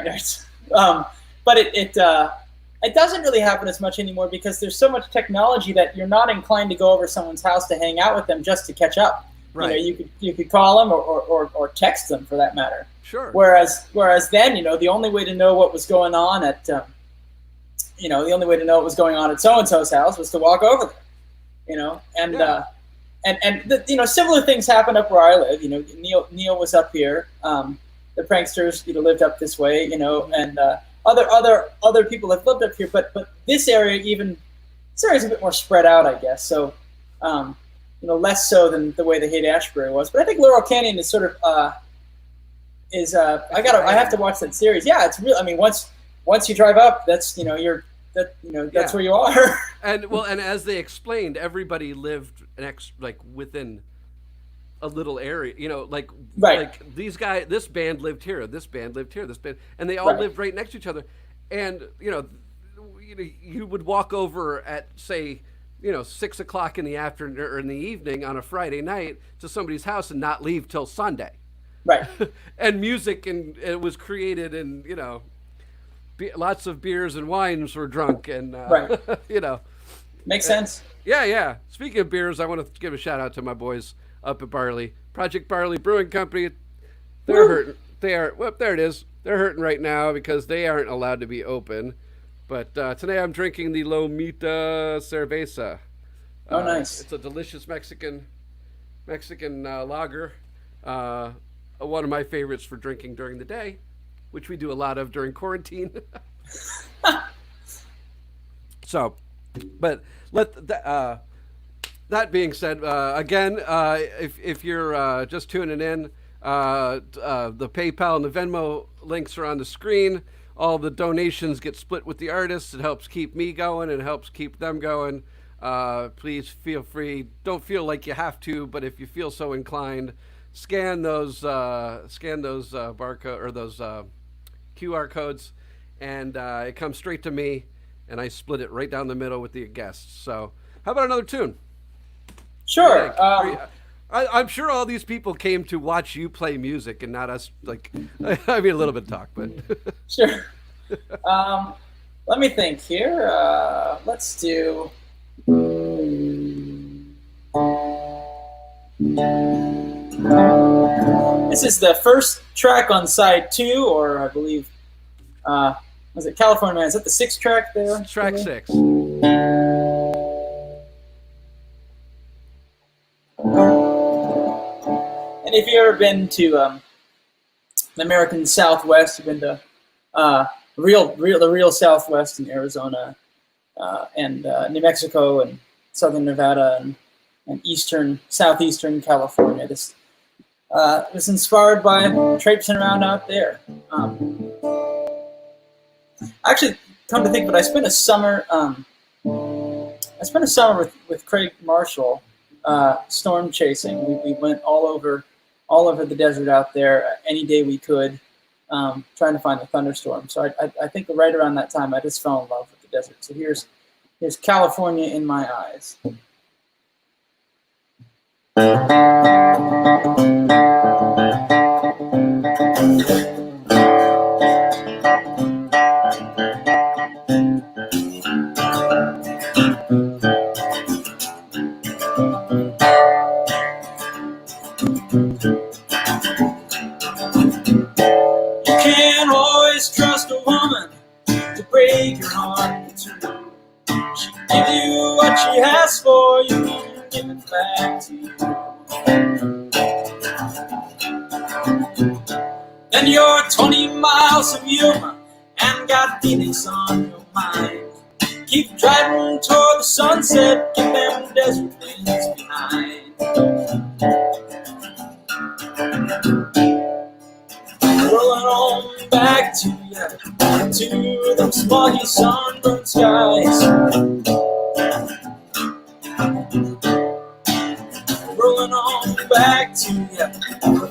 But it doesn't really happen as much anymore, because there's so much technology that you're not inclined to go over someone's house to hang out with them just to catch up. Right. You could call them or text them, for that matter. Sure. Whereas then, the only way to know what was going on at the only way to know what was going on at so and so's house was to walk over there. And Yeah. Similar things happen up where I live. Neil was up here. The pranksters, lived up this way. And other people have lived up here. But this area is a bit more spread out, I guess. So, less so than the way the Haight-Ashbury was. But I think Laurel Canyon is sort of I have to watch that series. Yeah, it's real. I mean, once you drive up, that's that's where you are. And as they explained, everybody lived within a little area, Right. like this band lived here, this band lived here, this band, and they all Right. lived right next to each other. And you would walk over at, say, 6 o'clock in the afternoon or in the evening on a Friday night to somebody's house and not leave till Sunday. Right. And music, and it was created, and lots of beers and wines were drunk, and Right. Makes sense. Yeah. Speaking of beers, I want to give a shout out to my boys up at Barley, Project Barley Brewing Company. They're hurting. There it is. They're hurting right now because they aren't allowed to be open. But today I'm drinking the Lomita Cerveza. Oh, nice. It's a delicious Mexican lager. One of my favorites for drinking during the day, which we do a lot of during quarantine. So, but that being said, again, if you're just tuning in, the PayPal and the Venmo links are on the screen. All the donations get split with the artists. It helps keep me going and helps keep them going. Please feel free. Don't feel like you have to, but if you feel so inclined, scan those barcode or those QR codes, and it comes straight to me, and I split it right down the middle with the guests. So, how about another tune? Sure. I'm sure all these people came to watch you play music and not us. Like, I mean, a little bit of talk, but Sure. Let me think here. Let's do. This is the first track on side 2, or I believe, was it California Man? Is that the 6th track there? track 6. And if you've ever been to the American Southwest, you've been to the real Southwest in Arizona and New Mexico and Southern Nevada and southeastern California. This was inspired by traipsing around out there. Actually, come to think of it, I spent a summer with Craig Marshall storm chasing. We went all over the desert out there any day we could, trying to find a thunderstorm. So I think right around that time I just fell in love with the desert. So here's California in My Eyes. Can't always trust a woman to break your heart in two. She give you what she asks for, you need to give it back to you. Then you're 20 miles from Yuma and got Phoenix on your mind. Keep driving toward the sunset, get them desert winds behind. Rolling on back to ya, to them smoggy sunburned skies. Rolling on back to ya,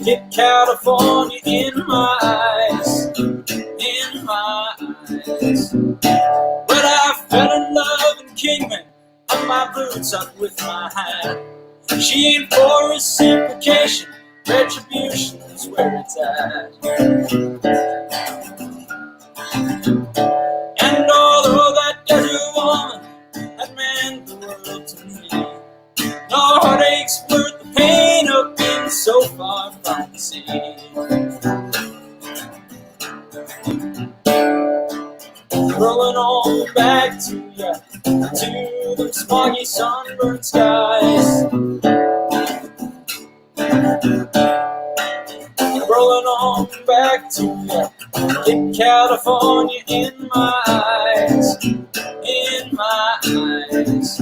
get California in my eyes, in my eyes. But I fell in love in Kingman, up my boots, up with my hat. She ain't for reciprocation, retribution is where it's at. And although that desert woman had meant the world to me, no heartache's worth the pain of being so far from the sea. Rolling on back to ya, to the smoggy sunburned skies. Rolling on back to ya, get California in my eyes, in my eyes.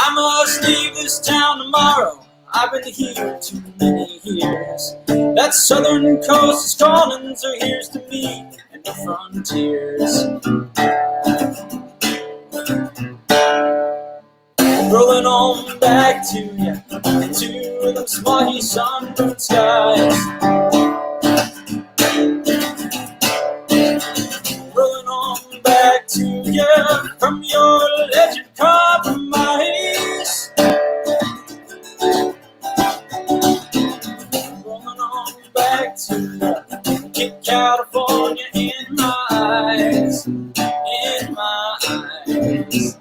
I must leave this town tomorrow. I've been here too many years. That southern coast is calling, so here's to me and the frontiers. Rolling on back to ya, to the smoggy sunburned skies. Rolling on back to ya, from your alleged compromise. Rolling on back to ya, get California in my eyes, in my eyes.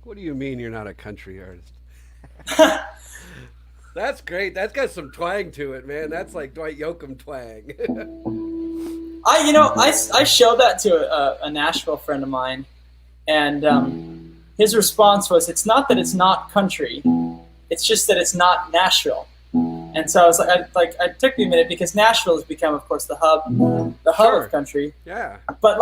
What do you mean you're not a country artist? That's great. That's got some twang to it, man. That's like Dwight Yoakam twang. I showed that to a Nashville friend of mine, and his response was, "It's not that it's not country, it's just that it's not Nashville." And so I was it took me a minute because Nashville has become, of course, the hub Sure. of country. Yeah. But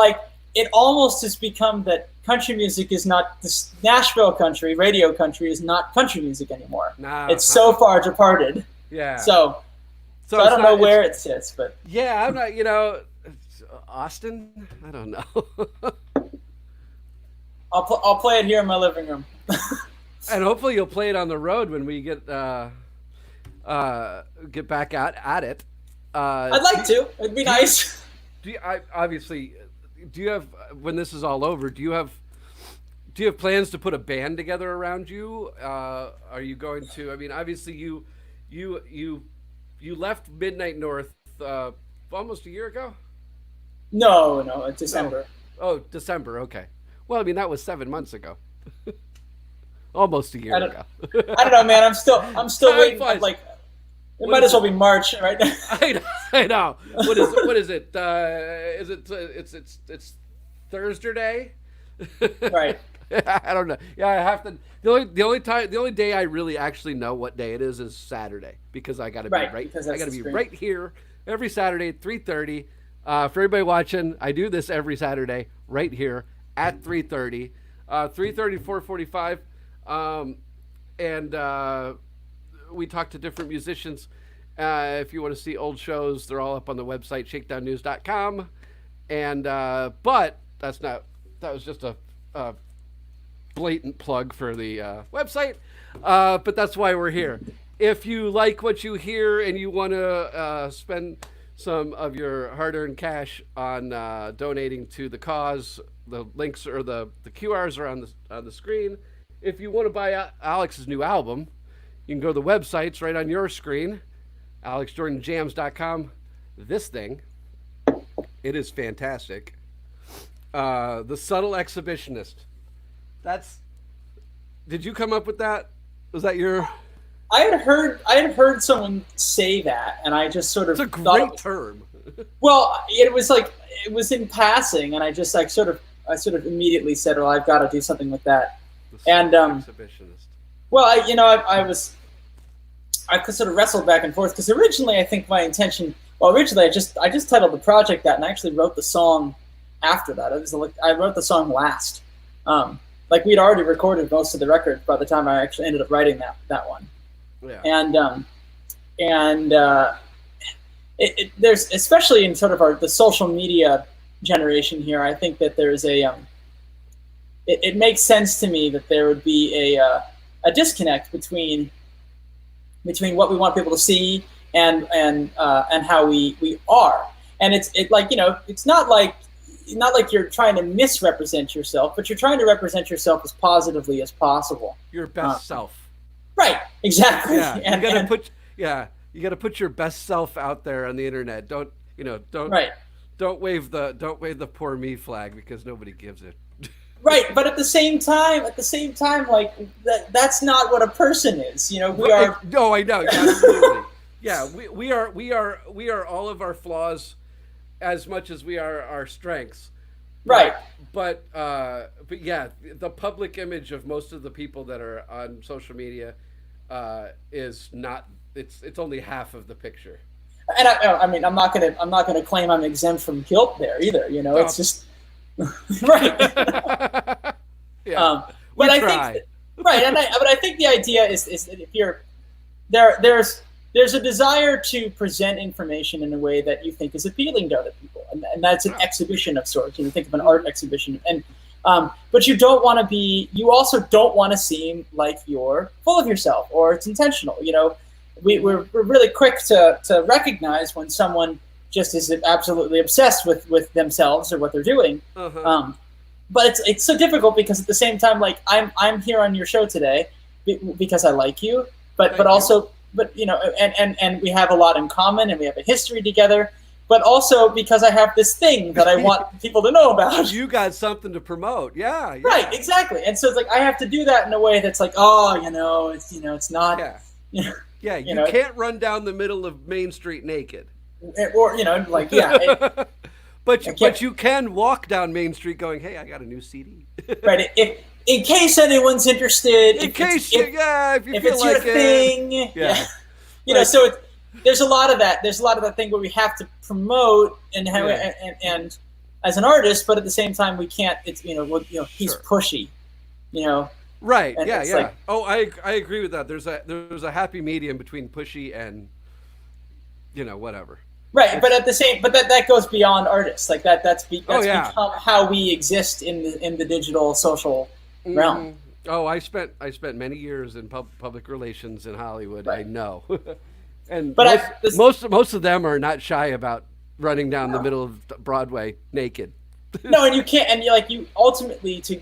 it almost has become that country music is not this Nashville country, radio country is not country music anymore. Nah. It's so far departed. Yeah. So I it's don't know where it sits, but Yeah, I'm not. Austin. I don't know. I'll play it here in my living room. And hopefully you'll play it on the road when we get back at it. I'd like to. It'd be nice. Do you have, when this is all over, do you have plans to put a band together around you? Are you going to? I mean, obviously you left Midnight North almost a year ago. No, it's December. Oh, December. Okay. Well, I mean that was 7 months ago. Almost a year ago. I don't know, man. I'm still waiting. Flies. It might as well be March right now. I know. What is it? It's Thursday. Right. I don't know. Yeah, I have to. The only day I really actually know what day it is Saturday, because I got to be right. I got to be right here every Saturday at 3:30. For everybody watching, I do this every Saturday right here at 3:30, 3:30 to 4:45, and we talk to different musicians. If you want to see old shows, they're all up on the website shakedownnews.com. And but that was just a blatant plug for the website, but that's why we're here. If you like what you hear and you want to spend some of your hard-earned cash on donating to the cause, the links or the QRs are on the screen. If you want to buy Alex's new album, you can go to the websites right on your screen, alexjordanjams.com. This thing, it is fantastic. The Subtle Exhibitionist. Did you come up with that? Was that your? I had heard someone say that, and I just sort of. It's a great term. Well, it was in passing, and I just sort of immediately said, "Well, I've got to do something with that." And Exhibitionist. Well, I could sort of wrestle back and forth because originally I think my intention. Well, originally I just titled the project that, and I actually wrote the song after that. I wrote the song last. Like we'd already recorded most of the record by the time I actually ended up writing that one. Yeah. And there's, especially in sort of the social media generation here, I think that there's it makes sense to me that there would be a disconnect between what we want people to see and how we are. And it's not like you're trying to misrepresent yourself, but you're trying to represent yourself as positively as possible. Your best self. Right. Exactly. Yeah. You got to put your best self out there on the internet. Don't wave the poor me flag because nobody gives it. Right, but at the same time, like that's not what a person is. We are. No, I know. Absolutely. Yeah, we are all of our flaws as much as we are our strengths. Right. But yeah, the public image of most of the people that are on social media is not. It's only half of the picture. And I mean, I'm not gonna claim I'm exempt from guilt there either. It's just. Right. Yeah. But I think but I think the idea is that if you're there's a desire to present information in a way that you think is appealing to other people, and that's an exhibition of sorts. You think of an art exhibition, and but you also don't want to seem like you're full of yourself or it's intentional. We're really quick to recognize when someone just is absolutely obsessed with themselves or what they're doing. Uh-huh. But it's so difficult because at the same time, like I'm here on your show today because I like you, but we have a lot in common and we have a history together, but also because I have this thing that I want people to know about. You got something to promote. Yeah. Right. Exactly. And so it's like, I have to do that in a way that's like, it's not, Yeah. Yeah. You can't run down the middle of Main Street naked. Or but you can walk down Main Street going, "Hey, I got a new CD." Right. In case anyone's interested. If you feel like it's your thing. Yeah. So there's a lot of that. There's a lot of that thing where we have to promote and as an artist, but at the same time we can't. It's he's pushy. Right. And yeah. Like, I agree with that. There's a happy medium between pushy and whatever. Right, but that goes beyond artists. Like that's become how we exist in the digital social realm. Oh, I spent many years in public relations in Hollywood. Right. I know, and most of them are not shy about running down the middle of Broadway naked. No, and you can't. And you ultimately to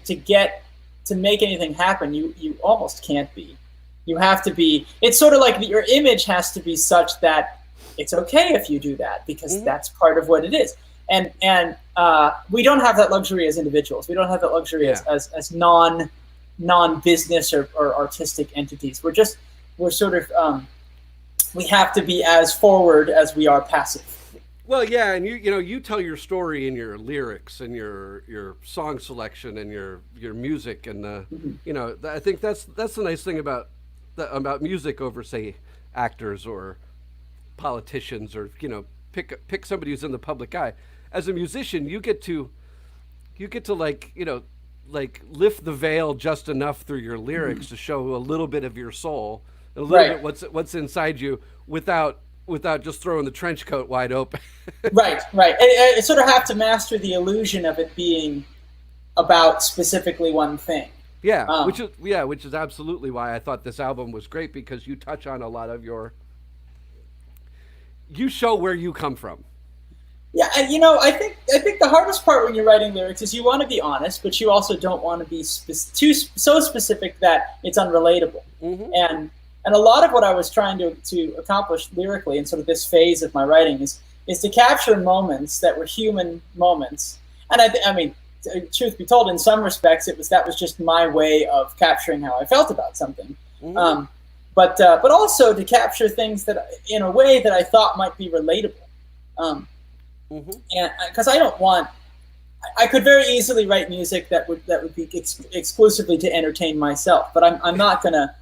make anything happen, you almost can't be. You have to be. It's sort of like your image has to be such that it's okay if you do that because that's part of what it is. And we don't have that luxury as individuals. We don't have that luxury as non-business or artistic entities. We're sort of we have to be as forward as we are passive. Well, yeah, and you tell your story in your lyrics and your song selection and your music and I think that's the nice thing about music over say actors or politicians or pick somebody who's in the public eye. As a musician, you get to like lift the veil just enough through your lyrics to show a little bit of your soul, a little bit what's inside you without just throwing the trench coat wide open. Right. And you sort of have to master the illusion of it being about specifically one thing. Yeah, Um, which is absolutely why I thought this album was great, because you touch on a lot of you show where you come from. Yeah, and I think the hardest part when you're writing lyrics is you want to be honest, but you also don't want to be so specific that it's unrelatable. Mm-hmm. And a lot of what I was trying to accomplish lyrically in sort of this phase of my writing is to capture moments that were human moments. And I mean, truth be told, in some respects, that was just my way of capturing how I felt about something. Mm-hmm. But also to capture things that in a way that I thought might be relatable. Mm-hmm. And because I could very easily write music that would be exclusively to entertain myself. But I'm not gonna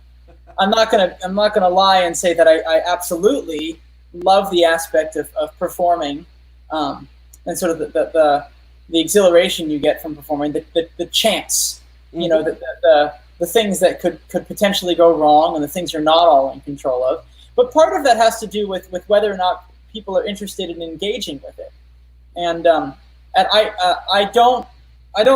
lie and say that I absolutely love the aspect of performing, and sort of the exhilaration you get from performing, the chance, Mm-hmm. the things that could potentially go wrong, and the things you're not all in control of. But part of that has to do with whether or not people are interested in engaging with it. And I don't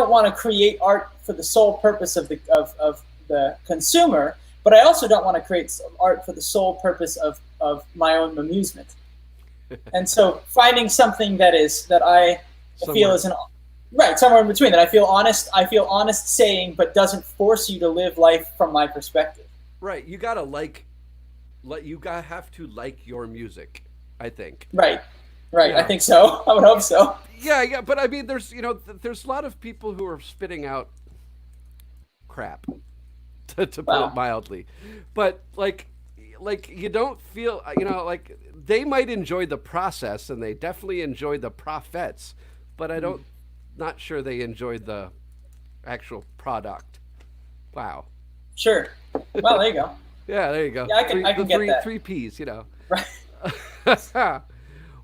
want to create art for the sole purpose of the consumer, but I also don't want to create art for the sole purpose of my own amusement. And so finding something that I feel is somewhere in between, that I feel honest saying, but doesn't force you to live life from my perspective. Right. You gotta have to like your music, I think. Right. Yeah. I think so. I would hope so. Yeah. But I mean, there's a lot of people who are spitting out crap, to put it mildly. But like you don't feel, like they might enjoy the process, and they definitely enjoy the profits, but not sure they enjoyed the actual product. Wow. Sure. Well, there you go. Yeah, there you go. Yeah, I can get that. Three P's, Right.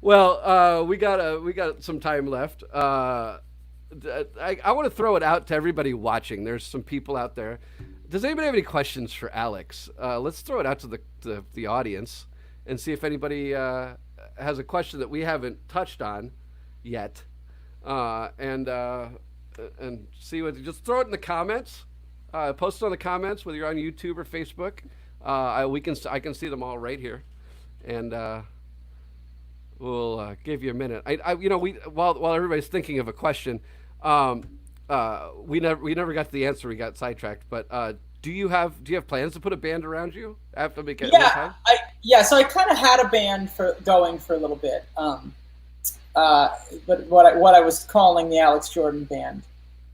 Well, we got some time left. I want to throw it out to everybody watching. There's some people out there. Does anybody have any questions for Alex? Let's throw it out to the audience and see if anybody has a question that we haven't touched on yet. And see what. Just throw it in the comments. Post it on the comments, whether you're on YouTube or Facebook. I can see them all right here, and we'll give you a minute. While everybody's thinking of a question, we never got to the answer. We got sidetracked. But do you have plans to put a band around you after we get more time? So I kind of had a band going for a little bit. But what I was calling the Alex Jordan Band,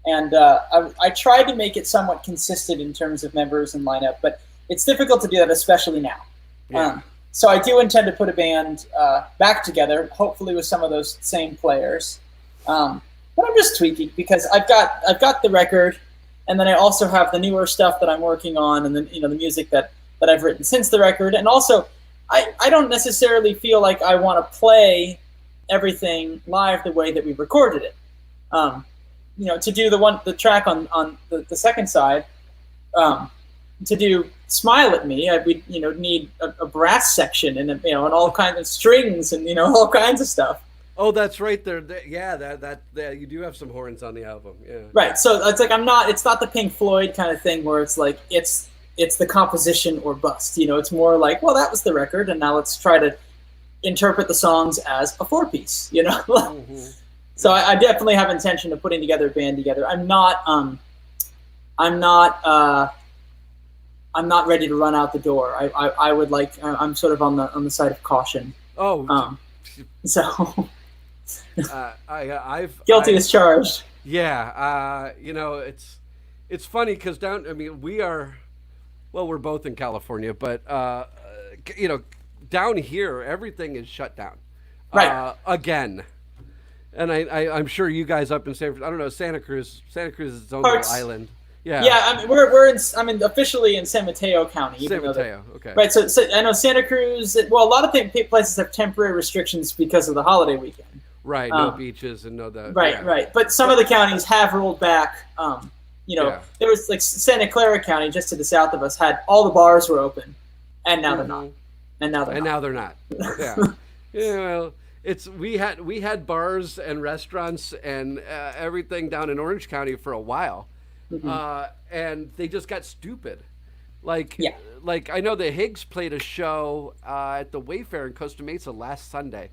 and I tried to make it somewhat consistent in terms of members and lineup, but it's difficult to do that, especially now. Yeah. So I do intend to put a band back together, hopefully with some of those same players. But I'm just tweaking, because I've got the record, and then I also have the newer stuff that I'm working on, and then the music that I've written since the record, and also I don't necessarily feel like I want to play everything live the way that we recorded it. To do the track on the second side, to do "Smile at Me," we need a brass section and and all kinds of strings and all kinds of stuff. Oh, that's right. Yeah, that you do have some horns on the album. Yeah. Right. So it's like it's not the Pink Floyd kind of thing where it's like it's the composition or bust. It's more like, well, that was the record, and now let's try to interpret the songs as a four-piece. Mm-hmm. So I definitely have intention of putting together a band together. I'm not ready to run out the door. I would like. I'm sort of on the side of caution. Oh. So. I've guilty as charged. Yeah. It's funny because we're both in California, but down here everything is shut down. Right. Again. And I'm sure you guys up in Santa Cruz is its own little island. Yeah. Yeah, I'm officially in San Mateo County. San Mateo, okay. Right, so I know Santa Cruz. Well, a lot of places have temporary restrictions because of the holiday weekend. Right, no beaches and no that. Right, yeah. Right. But some of the counties have rolled back. There was like Santa Clara County, just to the south of us, had all the bars were open, and now they're not. And now they're not. Yeah. Well, we had bars and restaurants and everything down in Orange County for a while. and they just got stupid. Like, Yeah. like I know the Higgs played a show at the Wayfair in Costa Mesa last Sunday,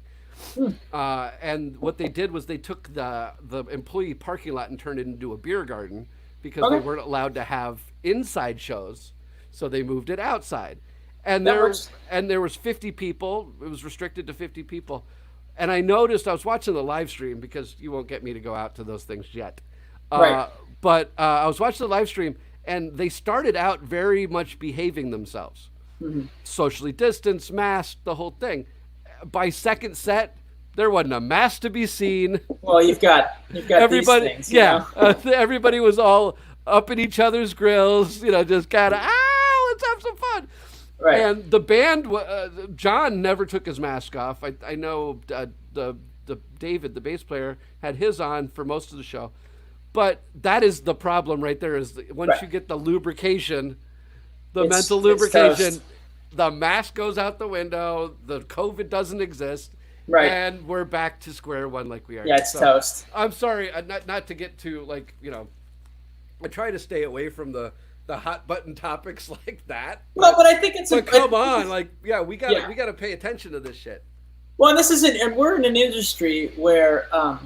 and what they did was they took the employee parking lot and turned it into a beer garden because they Okay. weren't allowed to have inside shows, so they moved it outside. And That works. there was 50 people. It was restricted to 50 people. And I noticed I was watching the live stream because you won't get me to go out to those things yet. Right. But I was watching the live stream, and they started out very much behaving themselves, socially distanced, masked, the whole thing. By second set, there wasn't a mask to be seen. Well, you've got Everybody, these things. You yeah, know? everybody was all up in each other's grills. Just kind of let's have some fun. Right. And the band, John never took his mask off. I know the David, the bass player, had his on for most of the show. But that is the problem right there. Is once Right. you get the lubrication, the It's- mental it's lubrication, toast. the mask goes out the window. The COVID doesn't exist, Right. and we're back to square one like we are. Yeah, it's toast. I'm sorry, not to get too I try to stay away from the hot button topics like that. Well, but I think it's But come on, we got Yeah. we got to pay attention to this shit. Well, and we're in an industry where our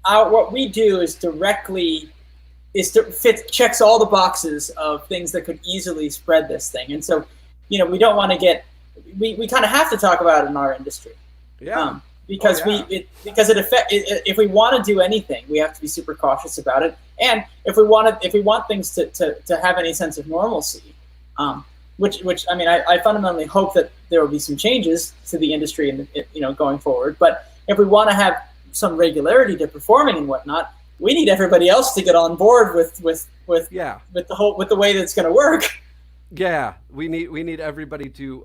what we do is checks all the boxes of things that could easily spread this thing, and so we don't want to we kind of have to talk about it in our industry. Yeah. Because if we want to do anything, we have to be super cautious about it. And if we want things to have any sense of normalcy, which I mean, I fundamentally hope that there will be some changes to the industry and going forward. But if we want to have some regularity to performing and whatnot, we need everybody else to get on board with the way that's going to work. Yeah, we need everybody to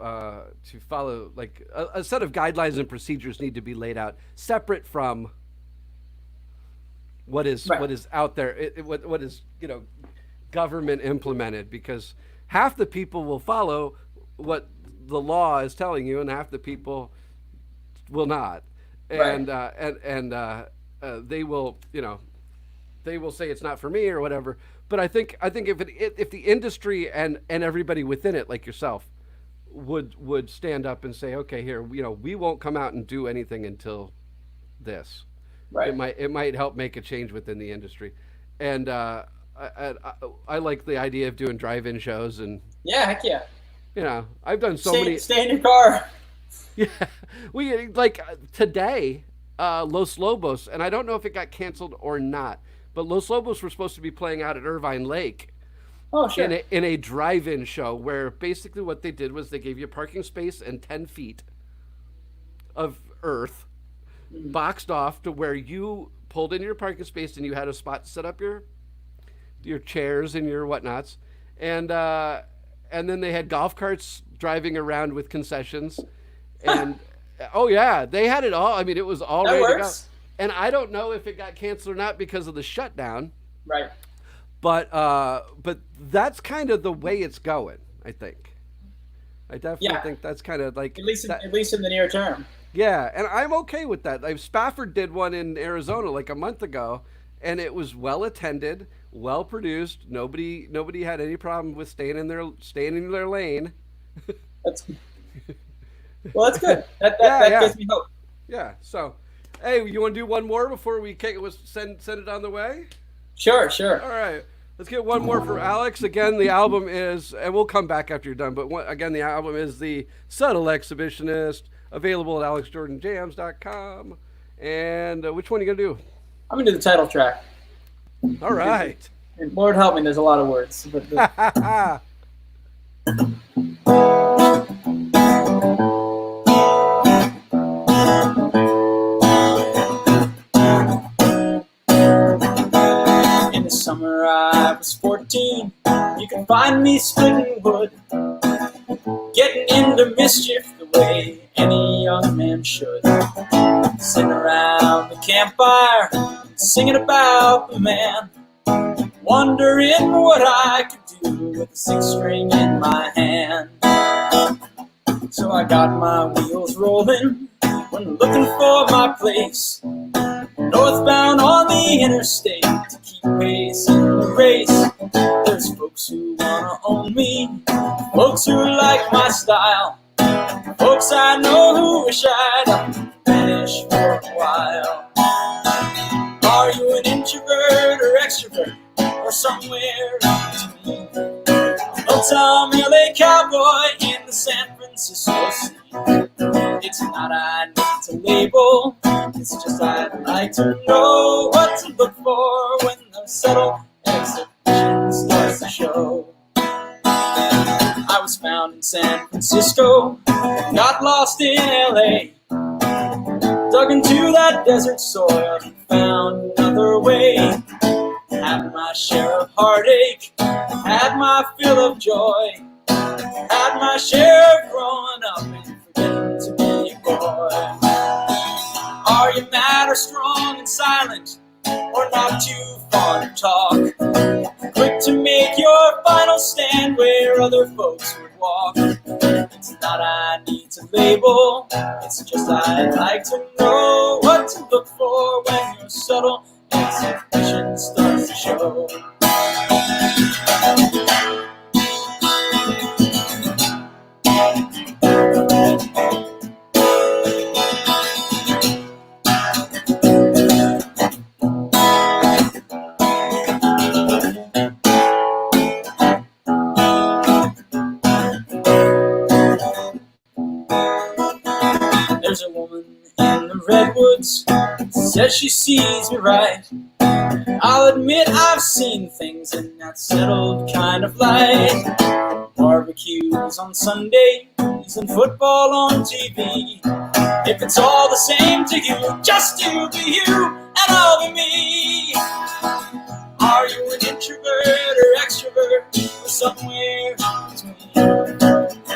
follow, like a set of guidelines and procedures need to be laid out separate from what is out there, what is government implemented, because half the people will follow what the law is telling you and half the people will not, and they will they will say it's not for me or whatever. But I think if the industry and everybody within it, like yourself, would stand up and say, okay, here, we won't come out and do anything until this. Right. It might help make a change within the industry, and I like the idea of doing drive-in shows, and Yeah, heck yeah. I've done Stay in your car. Yeah, we like today, Los Lobos, and I don't know if it got canceled or not. But Los Lobos were supposed to be playing out at Irvine Lake Oh, sure. in a drive-in show where basically what they did was they gave you a parking space and 10 feet of earth boxed off to where you pulled in your parking space and you had a spot to set up your chairs and your whatnots. And then they had golf carts driving around with concessions. And, oh, yeah, they had it all. I mean, it was all That ready works. to go. And I don't know if it got canceled or not because of the shutdown, Right. but that's kind of the way it's going. I think. I definitely think that's kind of like At least in the near term. Yeah, and I'm okay with that. Spafford did one in Arizona like a month ago, and it was well attended, well produced. Nobody had any problem with staying in their lane. That's Well, that's good. That gives me hope. Yeah. So. Hey, you want to do one more before we send it on the way? Sure. All right. Let's get one more for Alex. Again, the album is, and we'll come back after you're done, but again, the album is The Subtle Exhibitionist, available at alexjordanjams.com. And which one are you going to do? I'm going to do the title track. All right. And Lord help me, there's a lot of words. But in the summer I was 14. You can find me splitting wood, getting into mischief the way any young man should. Sitting around the campfire, singing about the man, wondering what I could do with a six-string in my hand. So I got my wheels rolling when looking for my place, northbound on the the interstate to keep pace in the race. There's folks who wanna own me, folks who like my style, folks I know who wish I'd vanish for a while. Are you an introvert or extrovert, or somewhere in between? Well, tell me, LA cowboy in the San Francisco scene. It's not I need to label, it's just I'd like to know what to look for when the subtle exhibition starts to show. I was found in San Francisco, got lost in LA, dug into that desert soil and found another way. Had my share of heartache, had my fill of joy, had my share of growing up and forgetting to be a boy. Are you mad or strong and silent, or not too fond to talk? Quick to make your final stand where other folks would walk. It's not I need to label, it's just I'd like to know what to look for when your subtle exhibition starts to show. There's a woman in the redwoods, says she sees me right. I'll admit I've seen things in that settled kind of light. Barbecues on Sundays and football on TV. If it's all the same to you, just you be you and I'll be me. Are you an introvert or extrovert, or somewhere in between?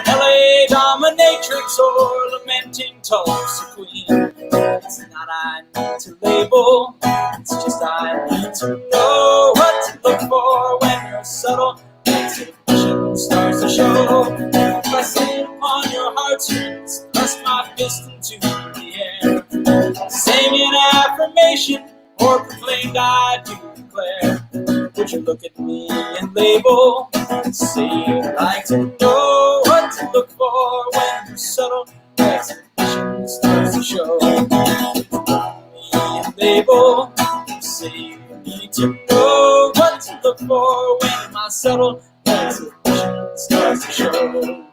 LA dominatrix or lamenting Tulsa queen? It's not I need to label, it's just I need to know what to look for when your subtle exhibition starts to show. If I sit upon your heartstrings, thrust my fist into the air, saying an affirmation or proclaimed I do declare, would you look at me and label and say you'd like to know what to look for when your subtle exhibition starts to show? Look at me and label and say you need to know what to look for when my subtle exhibition starts to show.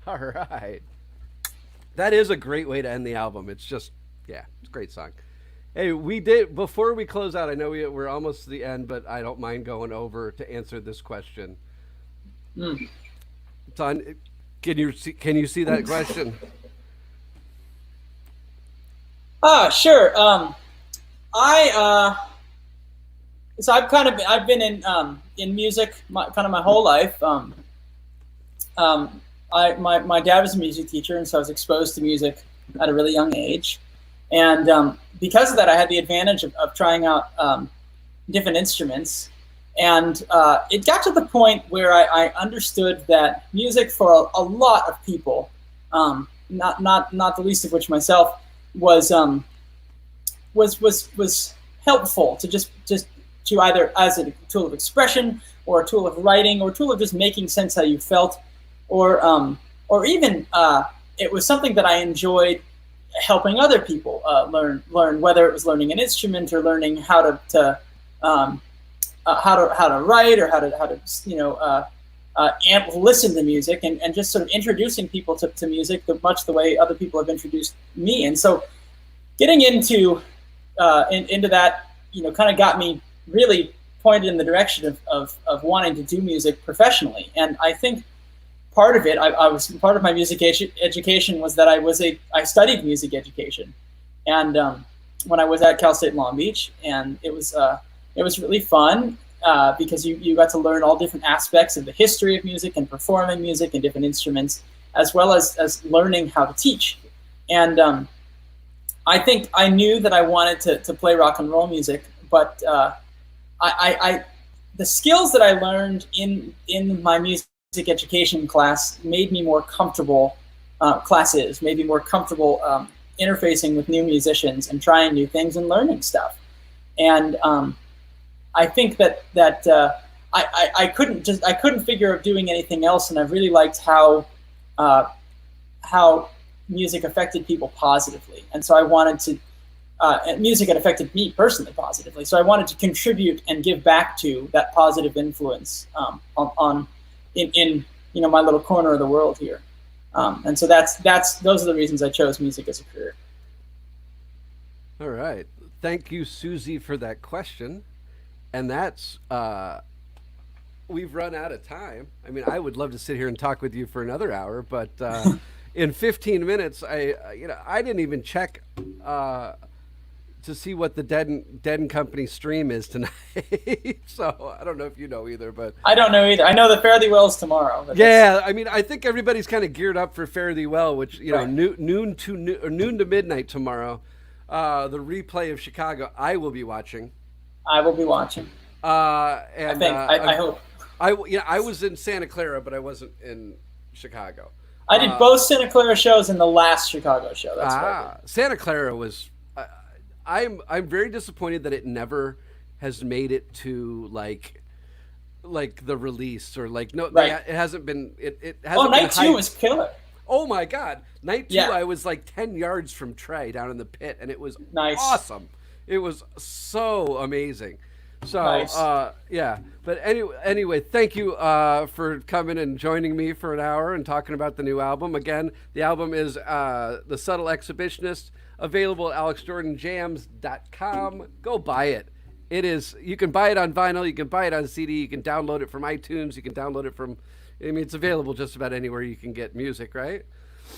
All right. That is a great way to end the album. It's just, yeah, it's a great song. Hey, we did, before we close out, I know we're almost to the end, but I don't mind going over to answer this question. Son, can you see that question? Sure. So I've been in music kind of my whole life. My dad was a music teacher, and so I was exposed to music at a really young age. And because of that, I had the advantage of trying out different instruments. And it got to the point where I understood that music for a lot of people, not the least of which myself, was helpful to just to either as a tool of expression or a tool of writing or a tool of just making sense how you felt, or even it was something that I enjoyed helping other people learn, whether it was learning an instrument or learning how to write or how to listen to music and just sort of introducing people to music much the way other people have introduced me. And so getting into into that, kind of got me really pointed in the direction of wanting to do music professionally. And I think part of it, I was part of my music education was that I studied music education, and when I was at Cal State Long Beach, and it was really fun because you got to learn all different aspects of the history of music and performing music and different instruments, as well as learning how to teach. And I think I knew that I wanted to play rock and roll music, but the skills that I learned in my music education class made me more comfortable. Made me more comfortable interfacing with new musicians and trying new things and learning stuff. And I think that I couldn't figure out doing anything else, and I really liked how music affected people positively, and so I wanted to. And music had affected me personally positively, so I wanted to contribute and give back to that positive influence in my little corner of the world here. And so those are the reasons I chose music as a career. All right, thank you, Susie, for that question. And that's we've run out of time. I mean, I would love to sit here and talk with you for another hour, but in 15 minutes, I didn't even check to see what the Dead and Company stream is tonight. So I don't know if you know either, but I don't know either. I know the Fare Thee Well's tomorrow. Yeah, I mean, I think everybody's kind of geared up for Fare Thee Well, which right. noon to midnight tomorrow. The replay of Chicago, I will be watching. I will be watching. And I hope. I was in Santa Clara, but I wasn't in Chicago. I did both Santa Clara shows in the last Chicago show. That's right. Santa Clara was. I'm very disappointed that it never has made it to like the release or right. It hasn't been. It hasn't. Night 2 was killer. Oh my God, Night 2! Yeah. I was like 10 yards from Trey down in the pit, and it was nice. Awesome. It was so amazing. So nice. Yeah. But anyway, thank you for coming and joining me for an hour and talking about the new album. Again, the album is The Subtle Exhibitionist, available at alexjordanjams.com. Go buy it. It is. You can buy it on vinyl. You can buy it on CD. You can download it from iTunes. You can download it from. I mean, it's available just about anywhere you can get music, right?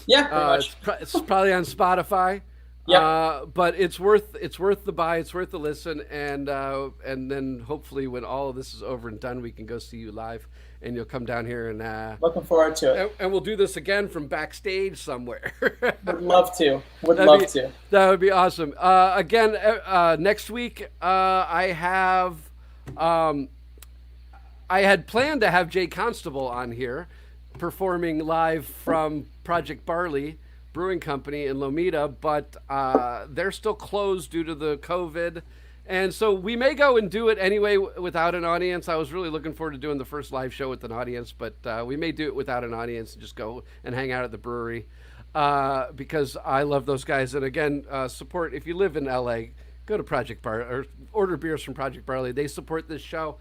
Yeah, pretty much. It's probably on Spotify. Yeah. But it's worth the buy. It's worth the listen, and then hopefully when all of this is over and done, we can go see you live, and you'll come down here and looking forward to it. And we'll do this again from backstage somewhere. Would love to. That would be awesome. Again, next week I had planned to have Jay Constable on here, performing live from Project Barley Brewing Company in Lomita, but they're still closed due to the COVID, and so we may go and do it anyway without an audience. I was really looking forward to doing the first live show with an audience, but we may do it without an audience and just go and hang out at the brewery because I love those guys. And again, support, if you live in LA, go to Project Barley or order beers from Project Barley. They support this show.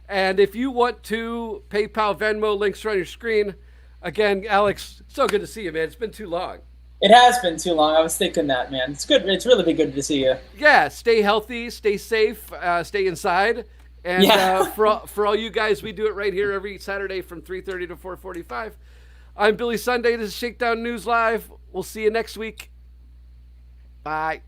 And if you want to, PayPal, Venmo, links are on your screen. Again, Alex, so good to see you, man. It's been too long. It has been too long. I was thinking that, man. It's good. It's really been good to see you. Yeah, stay healthy, stay safe, stay inside. And for all you guys, we do it right here every Saturday from 3:30 to 4:45. I'm Billy Sunday. This is Shakedown News Live. We'll see you next week. Bye.